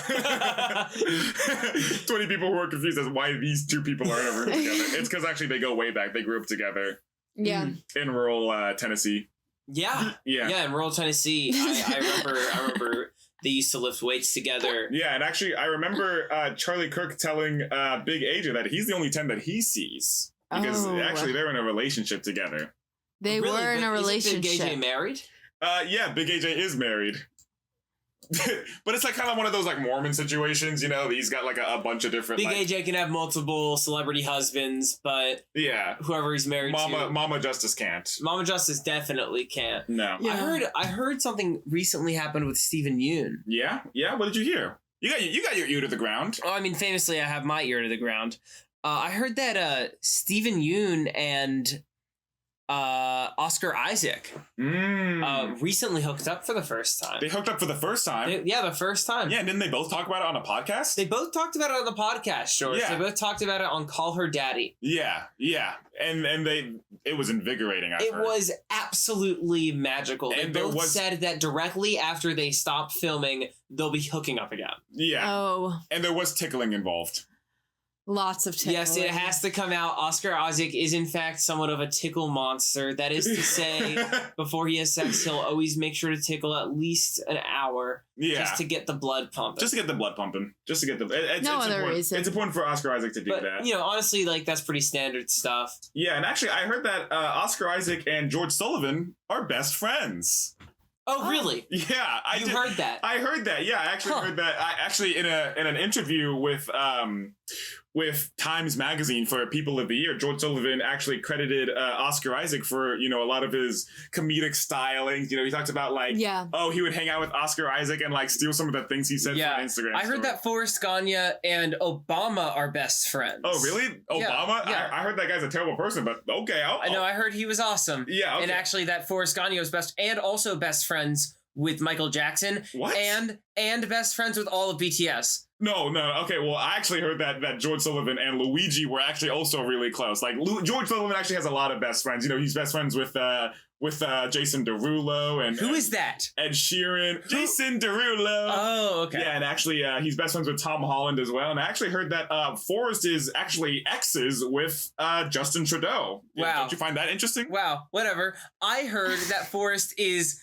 people who are confused as why these two people are in a room together. It's because actually they go way back. They grew up together. Yeah. In rural Tennessee. Yeah. In rural Tennessee. I remember they used to lift weights together. Yeah, and actually I remember Charlie Kirk telling Big AJ that he's the only 10 that he sees. Because actually they're in a relationship together. They were in a relationship. Isn't Big AJ married? Yeah, Big AJ is married. But it's like kind of one of those like Mormon situations, you know. He's got like a bunch of different. Big AJ can have multiple celebrity husbands, but whoever he's married to, Mama Justice can't. Mama Justice definitely can't. No, I heard something recently happened with Stephen Yoon. Yeah. What did you hear? You got your ear to the ground. Oh, I mean, famously, I have my ear to the ground. I heard that Stephen Yoon and Oscar Isaac recently hooked up for the first time. They hooked up for the first time? The first time. Yeah, and didn't they both talk about it on a podcast? They both talked about it on the podcast, George. Yeah. They both talked about it on Call Her Daddy. Yeah. And it was invigorating, It was absolutely magical. They both said that directly after they stopped filming, they'll be hooking up again. Yeah. Oh. And there was tickling involved. Lots of tickling. Yes, it has to come out. Oscar Isaac is in fact somewhat of a tickle monster. That is to say, before he has sex, he'll always make sure to tickle at least an hour. Yeah. Just to get the blood pumping. Just to get the blood pumping. No other reason. It's important for Oscar Isaac to do that. You know, honestly, like that's pretty standard stuff. Yeah, and actually I heard that Oscar Isaac and George Sullivan are best friends. Oh, really? Yeah, You heard that? I heard that. Yeah, I actually heard that. I actually in an interview with Times Magazine for People of the Year, George Sullivan actually credited Oscar Isaac for, you know, a lot of his comedic styling. You know, he talks about like, he would hang out with Oscar Isaac and like steal some of the things he said from Instagram. I heard that Forrest Ganya and Obama are best friends. Oh, really? Obama? Yeah. I heard that guy's a terrible person, but okay. I know. I heard he was awesome. Yeah. Okay. And actually that Forrest Ganya was also best friends with Michael Jackson. What? And best friends with all of BTS. No. Okay, well, I actually heard that George Sullivan and Luigi were actually also really close. Like, George Sullivan actually has a lot of best friends. You know, he's best friends with Jason Derulo and... Who is that? Ed Sheeran. Jason Derulo. Oh, okay. Yeah, and actually he's best friends with Tom Holland as well. And I actually heard that Forrest is actually exes with Justin Trudeau. Wow. Don't you find that interesting? Wow, whatever. I heard that Forrest is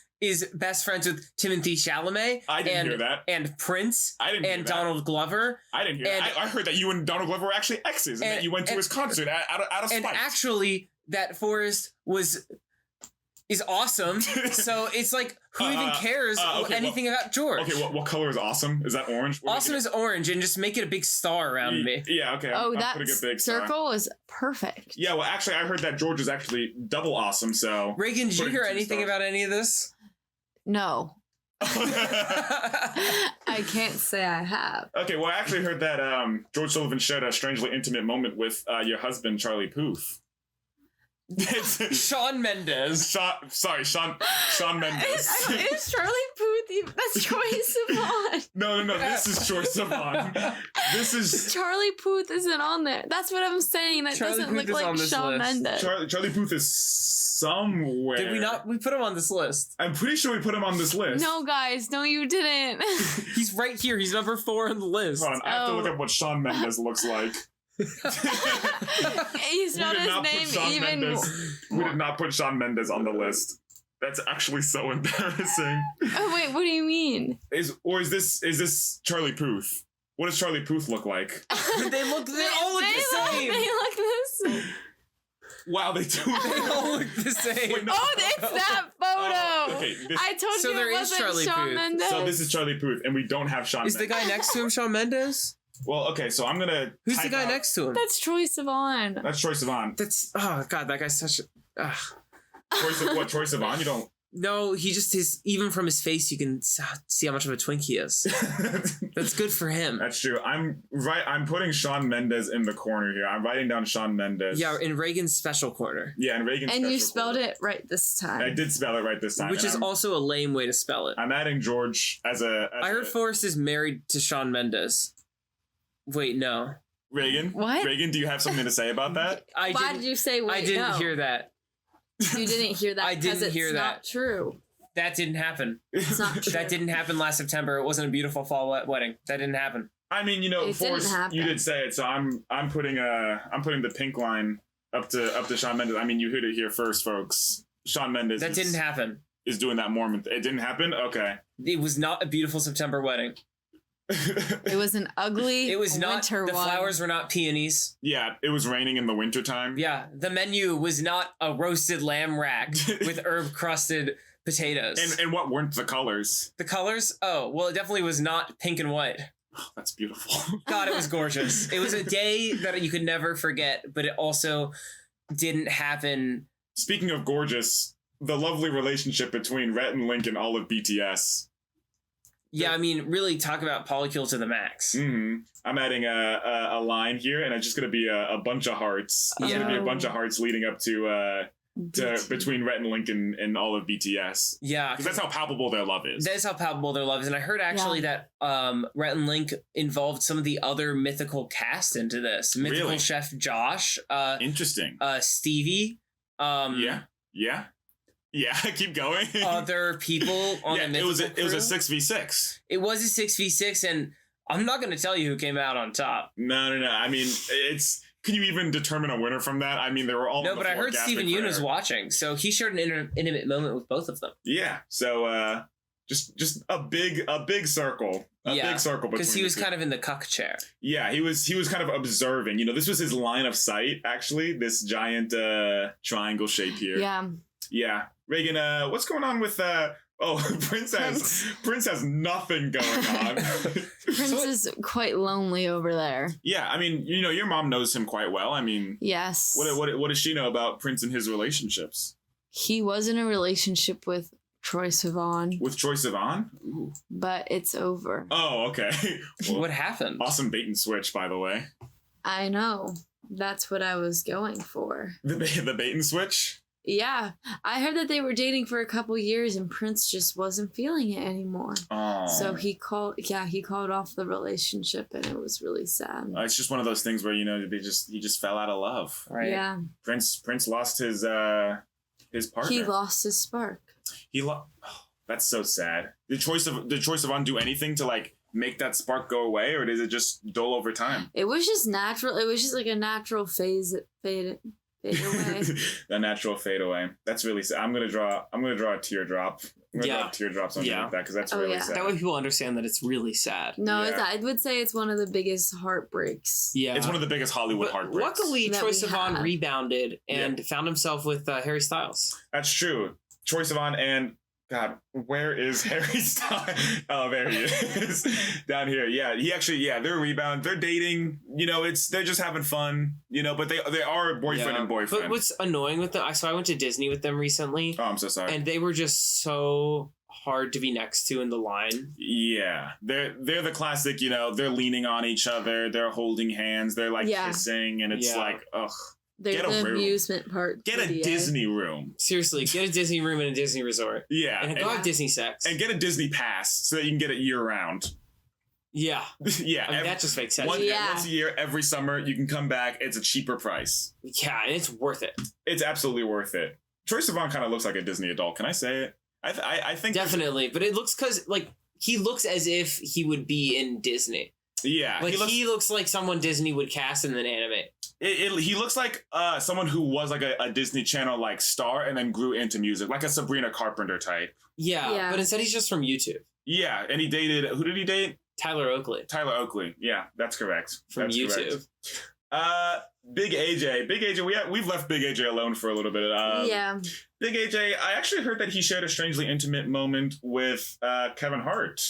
best friends with Timothée Chalamet. I didn't hear that. And Prince. I didn't hear that. And Donald Glover. I didn't hear that. I heard that you and Donald Glover were actually exes and that you went to his concert out of spite. And actually, that Forrest is awesome. So it's like, who even cares anything about George? Okay, what color is awesome? Is that orange? Awesome is orange, and just make it a big star around me. Yeah, okay. That circle is perfect. Yeah, well, actually, I heard that George is actually double awesome, so... Reagan, did you hear anything about any of this? No. I can't say I have. Okay, well, I actually heard that George Sullivan shared a strangely intimate moment with your husband, Charlie Puth. Shawn Mendes. Shawn Mendes. It's Charlie Puth. That's Troy Sivan. No. This is Troy Sivan. This is Charlie Puth isn't on there. That's what I'm saying. That Charlie doesn't Puth look is on like this Shawn list. Mendes. Charlie Puth is somewhere. Did we not? We put him on this list. I'm pretty sure we put him on this list. No, guys. No, you didn't. He's right here. He's number 4 on the list. Hold on, I have to look up what Shawn Mendes looks like. He spelled his name even. We did not put Shawn Mendes on the list. That's actually so embarrassing. Oh wait, what do you mean? Is this Charlie Puth? What does Charlie Puth look like? They all look the same. They look the same. Wow, they do. They all look the same. Wait, no. Oh, it's that photo. Okay, I told So you there it is wasn't Charlie Shawn Puth. Mendes. So this is Charlie Puth, and we don't have Shawn Is Mendes. the guy next to him Shawn Mendes? Well, okay, so I'm gonna. Who's the guy next to him? That's Troy Sivan. That's Troy Sivan. That's oh god, that guy's such a. Troy Sivan? You don't. No, he just is. Even from his face, you can see how much of a twink he is. That's good for him. That's true. I'm putting Shawn Mendes in the corner here. I'm writing down Shawn Mendes. Yeah, in Reagan's special corner. Yeah, in Reagan's And special you spelled corner. it right this time. I did spell it right this time. Which is also a lame way to spell it. I'm adding George as a. I heard Forrest is married to Shawn Mendes. Wait, no. Reagan. What? Reagan, do you have something to say about that? Why did you say wait, I didn't no? hear that. You didn't hear that I didn't because it's hear not that. true. That didn't happen. It's not true. That didn't happen last September. It wasn't a beautiful fall wedding. That didn't happen. I mean, It Forrest, didn't happen. you did say it, so I'm putting the pink line up to Shawn Mendes. I mean, you heard it here first, folks. Shawn Mendes. That didn't happen. Is doing that Mormon. It didn't happen. Okay. It was not a beautiful September wedding. It was an ugly It was not. winter The one. flowers were not peonies. Yeah, it was raining in the wintertime. Yeah, the menu was not a roasted lamb rack with herb crusted potatoes. And what weren't the colors? The colors? Oh, well, it definitely was not pink and white. Oh, that's beautiful. God, it was gorgeous. It was a day that you could never forget, but it also didn't happen. Speaking of gorgeous, the lovely relationship between Rhett and Link and all of BTS. Yeah, I mean, really talk about polycule to the max. Mm-hmm. I'm adding a line here, and it's just going to be a bunch of hearts. It's going to be a bunch of hearts leading up to between Rhett and Link and all of BTS. Yeah. Because that's how palpable their love is. That is how palpable their love is. And I heard actually that Rhett and Link involved some of the other mythical cast into this. Mythical Really? chef Josh. Interesting. Stevie. Yeah, keep going. Other people on the mythical it was a crew. 6v6. It was a 6v6, and I'm not going to tell you who came out on top. No. I mean, can you even determine a winner from that? I mean, they were all. No, but I heard Steven Yeun was watching, so he shared an intimate moment with both of them. Yeah. So just a big circle. Big circle because he was kind of in the cuck chair. Yeah, he was kind of observing. This was his line of sight. Actually, this giant triangle shape here. Yeah. Reagan, what's going on with Prince has nothing going on. Prince is quite lonely over there. Yeah, I mean, your mom knows him quite well. I mean, yes. What does she know about Prince and his relationships? He was in a relationship with Troye Sivan. With Troye Sivan? Ooh. But it's over. Oh, okay. Well, what happened? Awesome bait and switch, by the way. I know. That's what I was going for. The bait and switch? Yeah, I heard that they were dating for a couple years and Prince just wasn't feeling it anymore. Oh. So he called off the relationship and it was really sad. It's just one of those things where he just fell out of love. Right. Yeah. Prince lost his partner. He lost his spark. That's so sad. Did Troye Sivan do anything to make that spark go away, or did it just dull over time? It was just natural. It was just like a natural fade away. A natural fade away. That's really sad. I'm gonna draw a teardrop. I'm gonna draw teardrops underneath that because that's really sad. That way people understand that it's really sad. No, I would say it's one of the biggest heartbreaks. Yeah, it's one of the biggest Hollywood heartbreaks. Luckily, Troye Sivan rebounded and found himself with Harry Styles. That's true. Troye Sivan and God, where is Harry Styles? Oh, there he is. Down here. Yeah, they're rebound. They're dating. They're just having fun. But they are boyfriend and boyfriend. But what's annoying with them? I went to Disney with them recently. Oh, I'm so sorry. And they were just so hard to be next to in the line. Yeah, they're the classic. They're leaning on each other. They're holding hands. They're kissing, and it's ugh. They're the amusement park. Get a Disney room. Seriously, get a Disney room in a Disney resort. Yeah. And go have Disney sex. And get a Disney pass so that you can get it year round. Yeah. Yeah. I mean, that just makes sense. Once a year, every summer, you can come back. It's a cheaper price. Yeah, and it's worth it. It's absolutely worth it. Troye Sivan kind of looks like a Disney adult. Can I say it? I think definitely, but it looks he looks as if he would be in Disney. Yeah, he looks like someone Disney would cast and then animate. He looks like someone who was like a Disney Channel like star and then grew into music, like a Sabrina Carpenter type. Yeah, but instead he's just from YouTube. Yeah, and he dated, who did he date? Tyler Oakley. Yeah, that's correct. From YouTube. Correct. Big AJ, we've left Big AJ alone for a little bit. Big AJ, I actually heard that he shared a strangely intimate moment with Kevin Hart.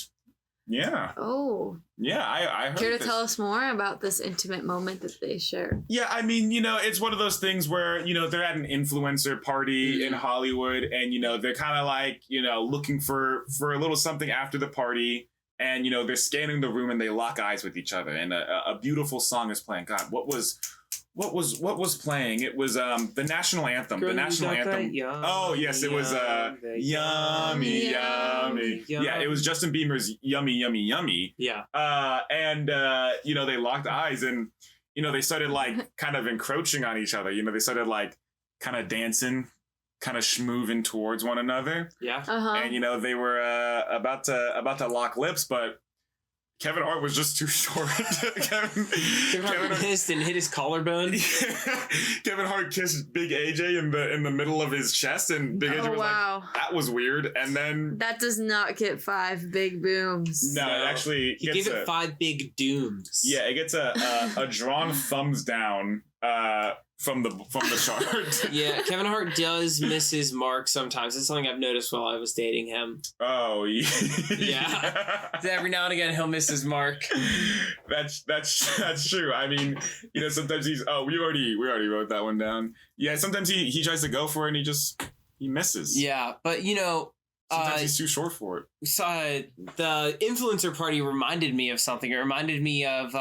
Yeah. Oh. Yeah, I heard. Care to tell us more about this intimate moment that they shared? Yeah, I mean, it's one of those things where, they're at an influencer party in Hollywood and, they're kind of like, looking for a little something after the party. And, they're scanning the room and they lock eyes with each other. And a beautiful song is playing. God, what was playing? It was the national anthem. Girl, the national anthem. Oh yes, it was yummy, yummy. Yeah, it was Justin Bieber's Yummy, Yummy, Yummy. Yeah. And they locked eyes and they started like kind of encroaching on each other. They started like kind of dancing, kind of schmooving towards one another. Yeah. And they were about to lock lips, but Kevin Hart was just too short. Kevin Hart pissed and hit his collarbone. Kevin Hart kissed Big AJ in the middle of his chest, and Big AJ was like, "That was weird." And then that does not get 5 big booms. No, it actually he gave it 5 big dooms. Yeah, it gets a drawn thumbs down from the chart. Yeah, Kevin Hart does miss his mark sometimes. It's something I've noticed while I was dating him. Oh, yeah. Every now and again, he'll miss his mark. That's true. I mean, sometimes he's. Oh, we already wrote that one down. Yeah, sometimes he tries to go for it and he misses. Yeah, but sometimes he's too short for it. So the influencer party reminded me of something. It reminded me of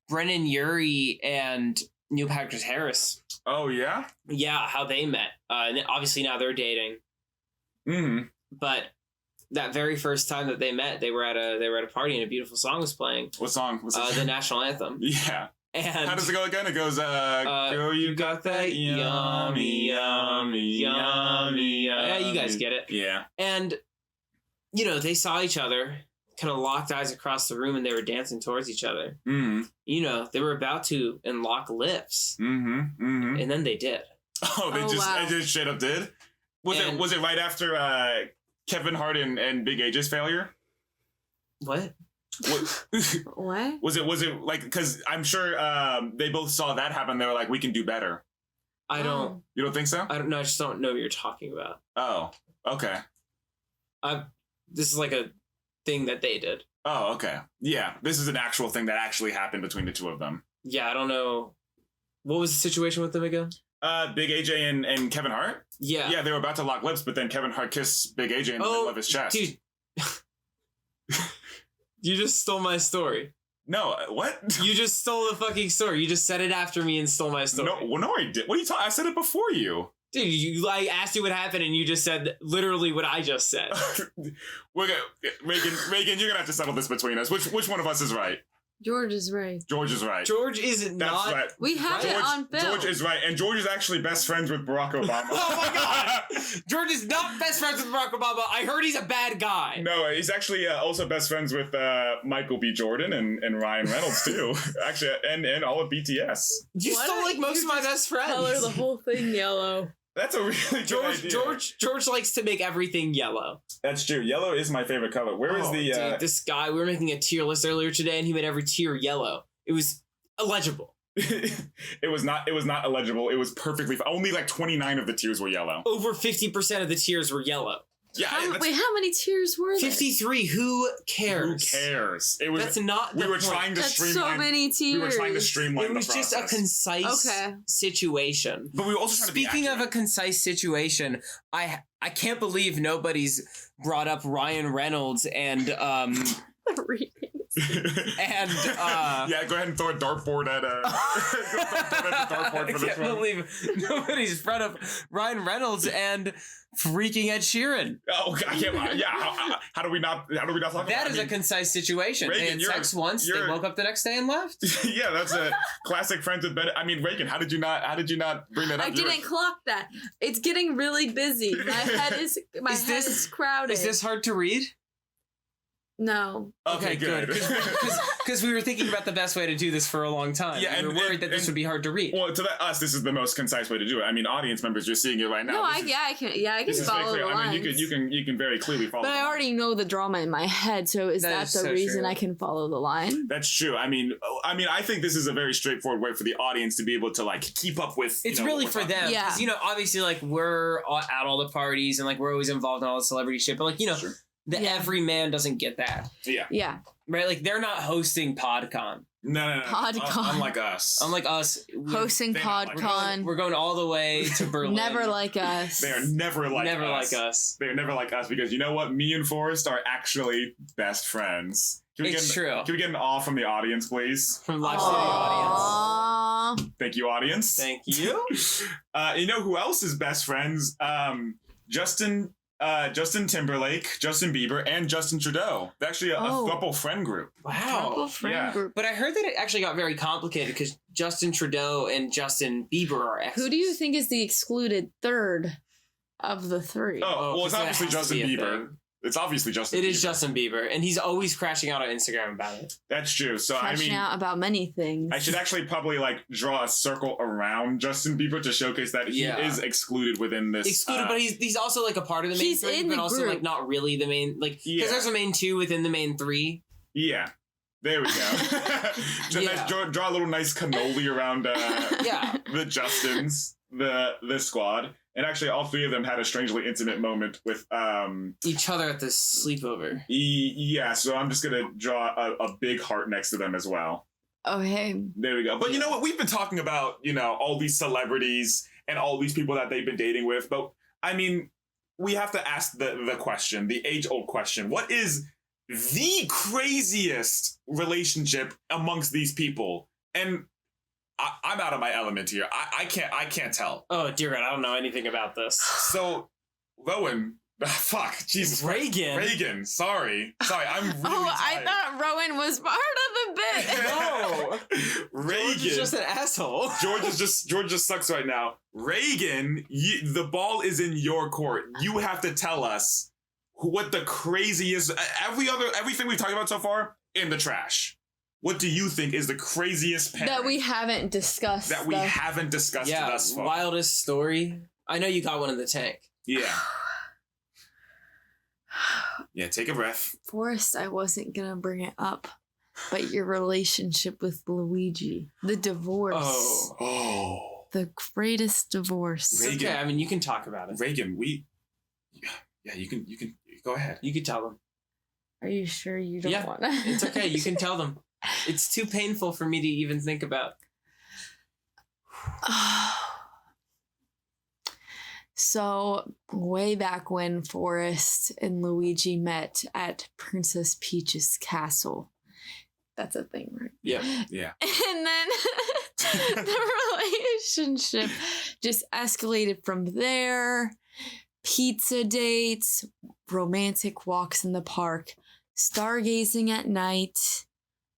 Brennan Urie and Neil Patrick Harris. Oh yeah? Yeah, how they met. And obviously now they're dating. Mm-hmm. But that very first time that they met, they were at a party and a beautiful song was playing. What song? The national anthem. Yeah. And how does it go again? It goes, girl, you got that yummy, yummy, yummy. Yeah, you guys get it. Yeah. And they saw each other, kind of locked eyes across the room, and they were dancing towards each other. Mm-hmm. They were about to lock lips. Mm-hmm. Mm-hmm. And then they did. Oh, they just straight up did? Was it right after Kevin Hart and Big AJ's failure? What? What? Was it like, because I'm sure they both saw that happen. They were like, we can do better. I don't. You don't think so? I don't know. I just don't know what you're talking about. Oh, okay. This is like a thing that they did. Oh, okay. Yeah, this is an actual thing that actually happened between the two of them. Yeah, I don't know. What was the situation with them again? Big AJ and Kevin Hart? Yeah. Yeah, they were about to lock lips, but then Kevin Hart kissed Big AJ in the middle of his chest. Dude. You just stole my story. No, what? You just stole the fucking story. You just said it after me and stole my story. No, I did. What are you talking? I said it before you. Dude, I asked you what happened and you just said literally what I just said. Reagan, you're gonna have to settle this between us. Which one of us is right? George is right. George is right. George is not. That's right. We have it on film. George is right, and George is actually best friends with Barack Obama. Oh my God! George is not best friends with Barack Obama. I heard he's a bad guy. No, he's actually also best friends with Michael B. Jordan and Ryan Reynolds too. Actually, and all of BTS. You stole like most of my best friends. Color the whole thing yellow. That's a really good idea. George likes to make everything yellow. That's true. Yellow is my favorite color. Where is the dude, this guy, we were making a tier list earlier today and he made every tier yellow. It was illegible. It was not illegible. It was perfectly only like 29 of the tiers were yellow. Over 50% of the tiers were yellow. Yeah. Wait, how many tiers were there? 53. Who cares? Who cares? It was. That's not. We were trying to streamline. So many tiers. We were trying to streamline. It was just a concise situation. But we were also trying to be Speaking of a concise situation, I can't believe nobody's brought up Ryan Reynolds and And yeah, go ahead and throw a dartboard at for I this can't one. believe nobody's brought up Ryan Reynolds and freaking Ed Sheeran. Oh, I can't. Yeah, how do we not talk about That is a concise situation. They Reagan, had sex once, they woke up the next day and left. Yeah, that's a classic friends with benefits. I mean, Reagan, how did you not bring that up? I didn't clock that. It's getting really busy. My head is crowded. Is this hard to read? No. Okay, good. Because we were thinking about the best way to do this for a long time. Yeah, we were worried that this would be hard to read. Well, to us, this is the most concise way to do it. I mean, audience members, you're seeing it right now. No, I can follow the lines. I mean, you can very clearly follow. But I already know the drama in my head, so is that the reason true. I can follow the line? That's true. I mean, I think this is a very straightforward way for the audience to be able to like keep up with. It's really for them. Yeah. Because, obviously, like, we're at all the parties and like we're always involved in all the celebrity shit. But like, Sure. the everyman doesn't get that. Yeah. Right? Like, they're not hosting PodCon. No. PodCon. Unlike us. Unlike us. Hosting PodCon. We're going all the way to Berlin. Never like us. They are never like us. They are never like us because you know what? Me and Forrest are actually best friends. It's true. Can we get an awe from the audience, please? From live studio audience. Thank you, audience. Thank you. You know who else is best friends? Justin Timberlake, Justin Bieber, and Justin Trudeau. They're actually a throuple friend group. Wow. Group. But I heard that it actually got very complicated because Justin Trudeau and Justin Bieber are exes. Who do you think is the excluded third of the three? Oh, well, it's obviously Justin Bieber. Thing. It's obviously Justin Bieber. It is Justin Bieber, and he's always crashing out on Instagram about it. That's true. So, Crashing out about many things. I should actually probably like draw a circle around Justin Bieber to showcase that he is excluded within this. Excluded, but he's also like a part of the main three, but also group. like not really the main, like, because there's a main two within the main three. Yeah. There we go. Nice, draw a little nice cannoli around the Justins, the squad. And actually, all three of them had a strangely intimate moment with each other at the sleepover. Yeah, so I'm just gonna draw a big heart next to them as well. Okay. There we go. But you know what? We've been talking about all these celebrities and all these people that they've been dating with. But I mean, we have to ask the question, the age-old question: what is the craziest relationship amongst these people? And I'm out of my element here. I can't tell. Oh dear God, I don't know anything about this. So, Rowan, fuck, Jesus, Reagan. Sorry, I'm really tired. I thought Rowan was part of the bit. No, Reagan George is just an asshole. George just sucks right now. Reagan, the ball is in your court. You have to tell us what the craziest. Everything we've talked about so far in the trash. What do you think is the craziest pairing that we haven't discussed? Thus far. Wildest story. I know you got one in the tank. Yeah. Yeah, take a breath. Forrest, I wasn't gonna bring it up, but your relationship with Luigi, the divorce. Oh. The greatest divorce. It's okay. I mean, you can talk about it. Reagan, you can go ahead. You can tell them. Are you sure you don't want to? It's okay. You can tell them. It's too painful for me to even think about. So, way back when Forrest and Luigi met at Princess Peach's castle. That's a thing, right? Yeah. And then the relationship just escalated from there. Pizza dates, romantic walks in the park, stargazing at night.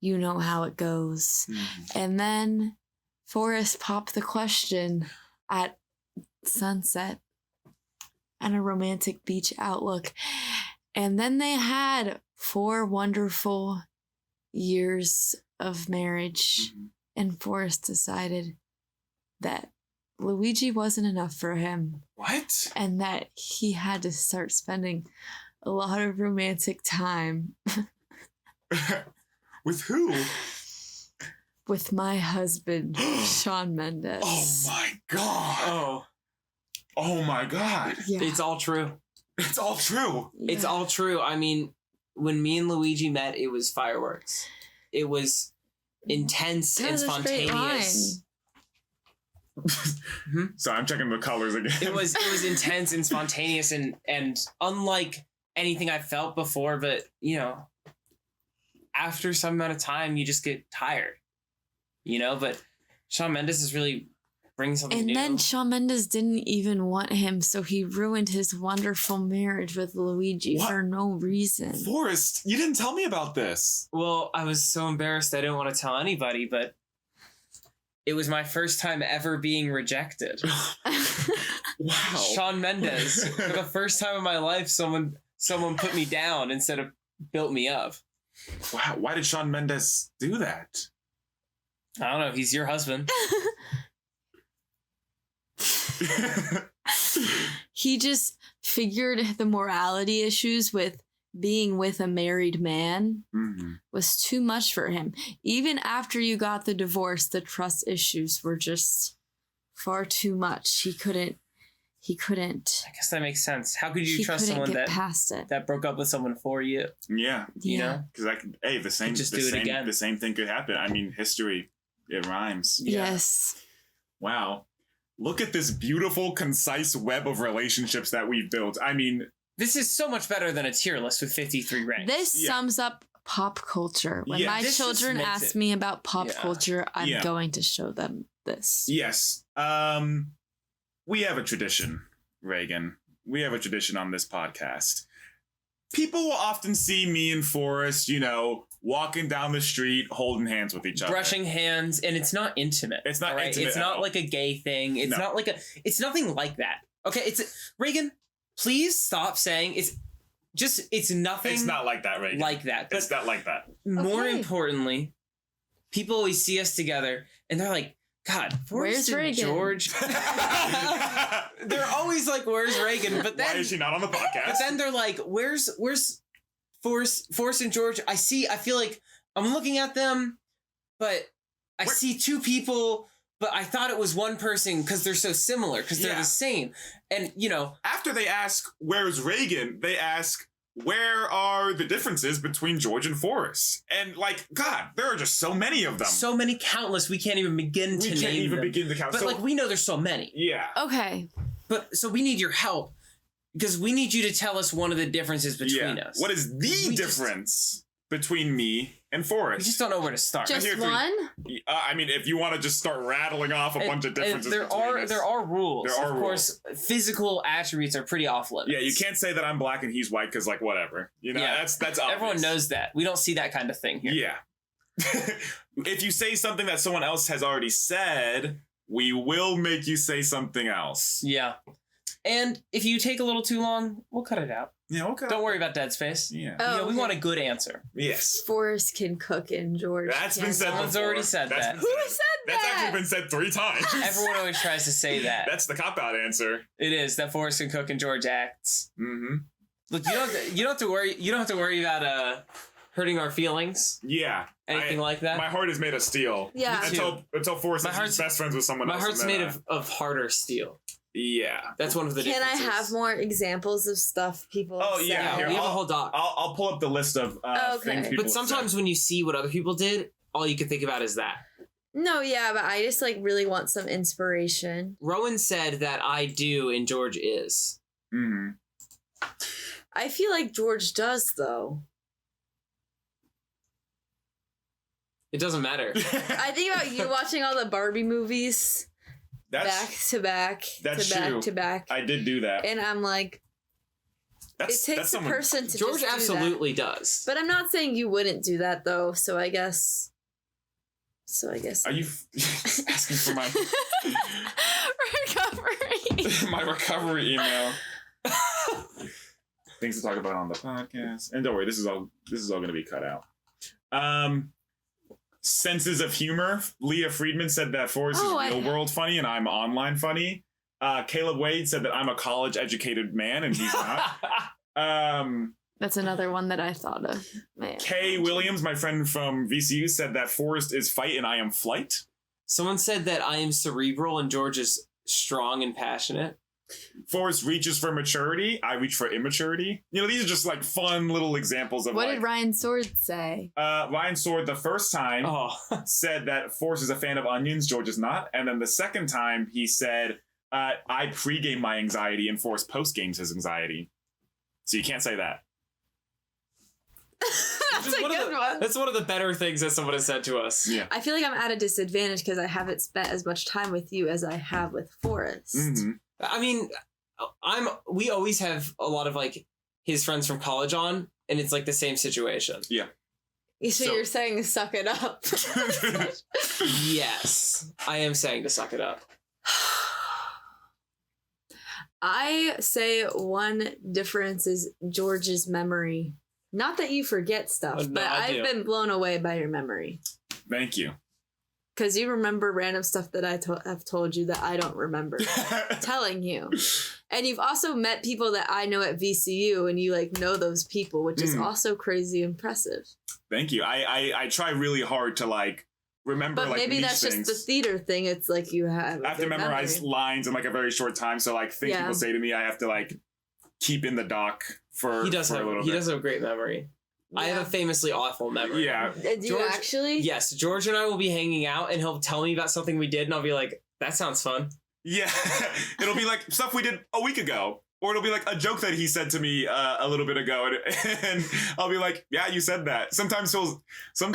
You know how it goes. Mm-hmm. And then Forrest popped the question at sunset and a romantic beach outlook. And then they had 4 wonderful years of marriage. Mm-hmm. And Forrest decided that Luigi wasn't enough for him. What? And that he had to start spending a lot of romantic time. With who? With my husband, Shawn Mendes. Oh my God. Oh my God. Yeah. It's all true. It's all true. Yeah. It's all true. I mean, when me and Luigi met, it was fireworks. It was intense That and was a straight spontaneous. So I'm checking the colors again. It was intense and spontaneous and unlike anything I've felt before, but after some amount of time, you just get tired, but Shawn Mendes is really bringing something new. And then Shawn Mendes didn't even want him, so he ruined his wonderful marriage with Luigi for no reason. Forrest, you didn't tell me about this. Well, I was so embarrassed I didn't want to tell anybody, but it was my first time ever being rejected. Wow. Shawn Mendes, for the first time in my life, someone put me down instead of built me up. Wow. Why did Shawn Mendes do that? I don't know. He's your husband. He just figured the morality issues with being with a married man was too much for him. Even after you got the divorce, the trust issues were just far too much. He couldn't. I guess that makes sense. How could you trust someone that broke up with someone for you? Yeah. Because the same thing could happen. I mean, history, it rhymes. Yes. Wow. Look at this beautiful, concise web of relationships that we've built. I mean, this is so much better than a tier list with 53 ranks. This sums up pop culture. When my children ask me about pop culture, I'm going to show them this. Yes. We have a tradition, Reagan. We have a tradition on this podcast. People will often see me and Forrest, walking down the street, holding hands with each other. Brushing hands, and it's not intimate. It's not intimate. It's not like a gay thing. It's not like it's nothing like that. Okay, Reagan, please stop saying it's nothing. It's not like that, Reagan. Like that. It's not like that. More importantly, people always see us together, and they're like, God, Forrest and George. They're always like, where's Reagan? But then, why is she not on the podcast? But then they're like, where's Forrest and George? I feel like I'm looking at them, but I see two people, but I thought it was one person because they're so similar, because they're the same. And, after they ask, where's Reagan? They ask, where are the differences between George and Forrest? And God, there are just so many of them. So many, countless. We can't even begin to name them. Begin to count. But we know there's so many. Yeah. Okay. But so we need your help, because we need you to tell us one of the differences between us. What is the difference between me and Forrest? We just don't know where to start. Just one? I mean, if you want to just start rattling off a bunch of differences there are rules. There are of course, physical attriputes are pretty off limits. Yeah, you can't say that I'm black and he's white because, whatever. That's obvious. Everyone knows that. We don't see that kind of thing here. Yeah. If you say something that someone else has already said, we will make you say something else. Yeah. And if you take a little too long, we'll cut it out. Yeah, okay. Don't worry about dead space. Yeah. We want a good answer. Yes. Forrest can cook and George. That's been said. Someone's already said that. Who said that? That's actually been said 3 times. Everyone always tries to say that. That's the cop-out answer. It is that Forrest can cook and George acts. Mm-hmm. Look, you don't have to worry. You don't have to worry about hurting our feelings. Yeah. Anything like that. My heart is made of steel. Yeah. Until Forrest is best friends with someone else. My heart's made of harder steel. Yeah. That's one of the differences. Can I have more examples of stuff people have said? Yeah. Here, we have a whole doc. I'll pull up the list of things people But sometimes when you see what other people did, all you can think about is that. No, yeah, but I just really want some inspiration. Rowan said that I do and George is. Mm-hmm. I feel like George does, though. It doesn't matter. I think about you watching all the Barbie movies back to back to back. I did do that. And I'm like, it takes a person to George just absolutely does. But I'm not saying you wouldn't do that, though, so I guess... Are you asking for my... recovery? My recovery email. Things to talk about on the podcast. And don't worry, this is all going to be cut out. Senses of humor. Leah Friedman said that Forrest is real world funny and I'm online funny. Caleb Wade said that I'm a college educated man and he's not. That's another one that I thought of. Man. Kay Williams, my friend from VCU, said that Forrest is fight and I am flight. Someone said that I am cerebral and George is strong and passionate. Forrest reaches for maturity. I reach for immaturity. These are just fun little examples of what did Ryan Sword say? Ryan Sword the first time said that Forrest is a fan of onions, George is not. And then the second time he said, I pregame my anxiety and Forrest postgames his anxiety. So you can't say that. That's a good one. That's one of the better things that someone has said to us. Yeah. I feel like I'm at a disadvantage because I haven't spent as much time with you as I have with Forrest. Mm-hmm. I mean, we always have a lot of like his friends from college on, and it's like the same situation. Yeah. So you're saying suck it up. Yes, I am saying to suck it up. I say one difference is George's memory. Not that you forget stuff, No, but I've been blown away by your memory. Thank you. Because you remember random stuff that I have told you that I don't remember telling you. And you've also met people that I know at VCU, and you like know those people, which is also crazy impressive. Thank you. I try really hard to like remember. But like, maybe that's things. just the theater thing. It's like you have. I have to memorize lines in like a very short time. So like things people say to me, I have to like keep in the doc for. He does for have. a little He bit. does have a great memory. Yeah. I have a famously awful memory. Yeah. Did you George, actually? Yes, George and I will be hanging out, and he'll tell me about something we did, and I'll be like, "That sounds fun." Yeah. It'll be like stuff we did a week ago. Or it'll be like a joke that he said to me a little bit ago, and I'll be like, "Yeah, you said that." Sometimes he'll Yeah,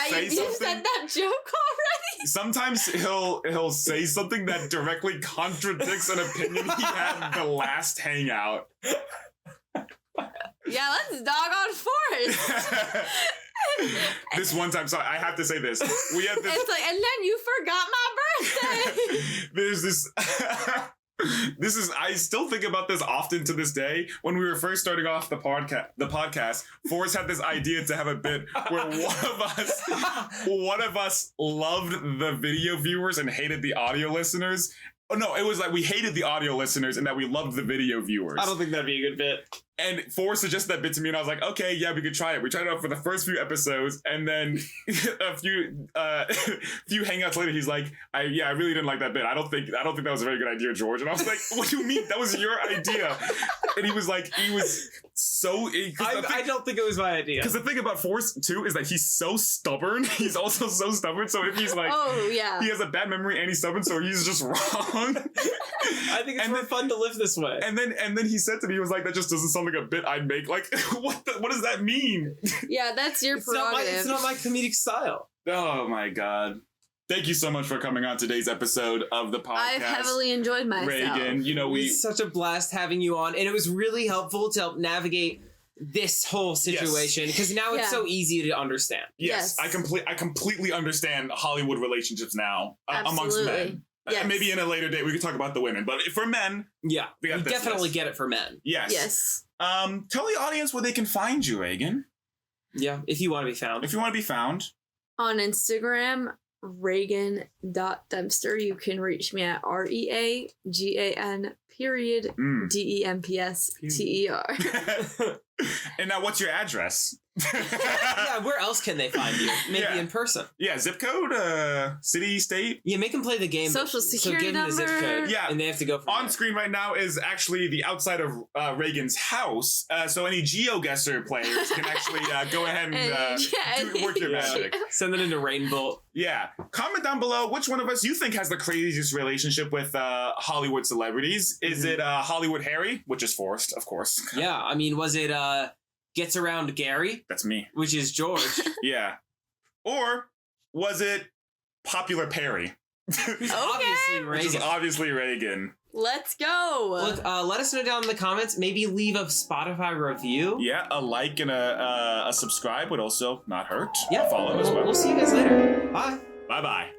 say you something. said that joke already. Sometimes he'll say something that directly contradicts an opinion he had the last hangout. Yeah, let's dog on Forrest. This one time, so I have to say this. We had this. It's like, and then you forgot my birthday. There's this. This is. I still think about this often to this day. When we were first starting off the podcast, Forrest had this idea to have a bit where one of us loved the video viewers and hated the audio listeners. Oh no, it was like we hated the audio listeners and that we loved the video viewers. I don't think that'd be a good bit. And Forrest suggested that bit to me, and I was like, okay, yeah, we could try it. We tried it out for the first few episodes, and then a few hangouts later, he's like, I really didn't like that bit. I don't think that was a very good idea, George. And I was like, what do you mean? That was your idea. And he was so. I don't think it was my idea. Because the thing about Forrest too is that he's so stubborn. He's also so stubborn. So if he's like, oh yeah, he has a bad memory and he's stubborn, so he's just wrong. I think it's more fun to live this way. And then he said to me, he was like, that just doesn't sound like a bit I'd make. Like, what does that mean? Yeah, that's your prerogative. It's not my comedic style. Oh my God. Thank you so much for coming on today's episode of the podcast. I've heavily enjoyed myself. Reagan, it was such a blast having you on, and it was really helpful to help navigate this whole situation because now it's so easy to understand. Yes. I completely understand Hollywood relationships now amongst men. Yes. Maybe in a later date we could talk about the women, but for men, we definitely get it for men. Yes. Tell the audience where they can find you, Reagan. Yeah, if you want to be found. On Instagram, Reagan.Dempster. You can reach me at REAGAN_DEMPSTER. And now what's your address? Yeah, where else can they find you? Maybe in person. Yeah, zip code, city, state. Yeah, make them play the game. Social security number. So give them the zip code. Yeah, and they have to go on screen right now is actually the outside of Reagan's house. So any GeoGuessr players can actually go ahead and work your magic. Send it into Rainbow. Yeah. Comment down below which one of us you think has the craziest relationship with Hollywood celebrities. Is it Hollywood Harry, which is Forrest, of course. Yeah, I mean, was it Gets Around Gary? That's me. Which is George. Yeah. Or was it Popular Perry? Obviously Reagan. Which is obviously Reagan. Let's go. Look, let us know down in the comments. Maybe leave a Spotify review. Yeah, a like and a subscribe would also not hurt. Yeah. Follow as well. We'll see you guys later. Bye. Bye-bye.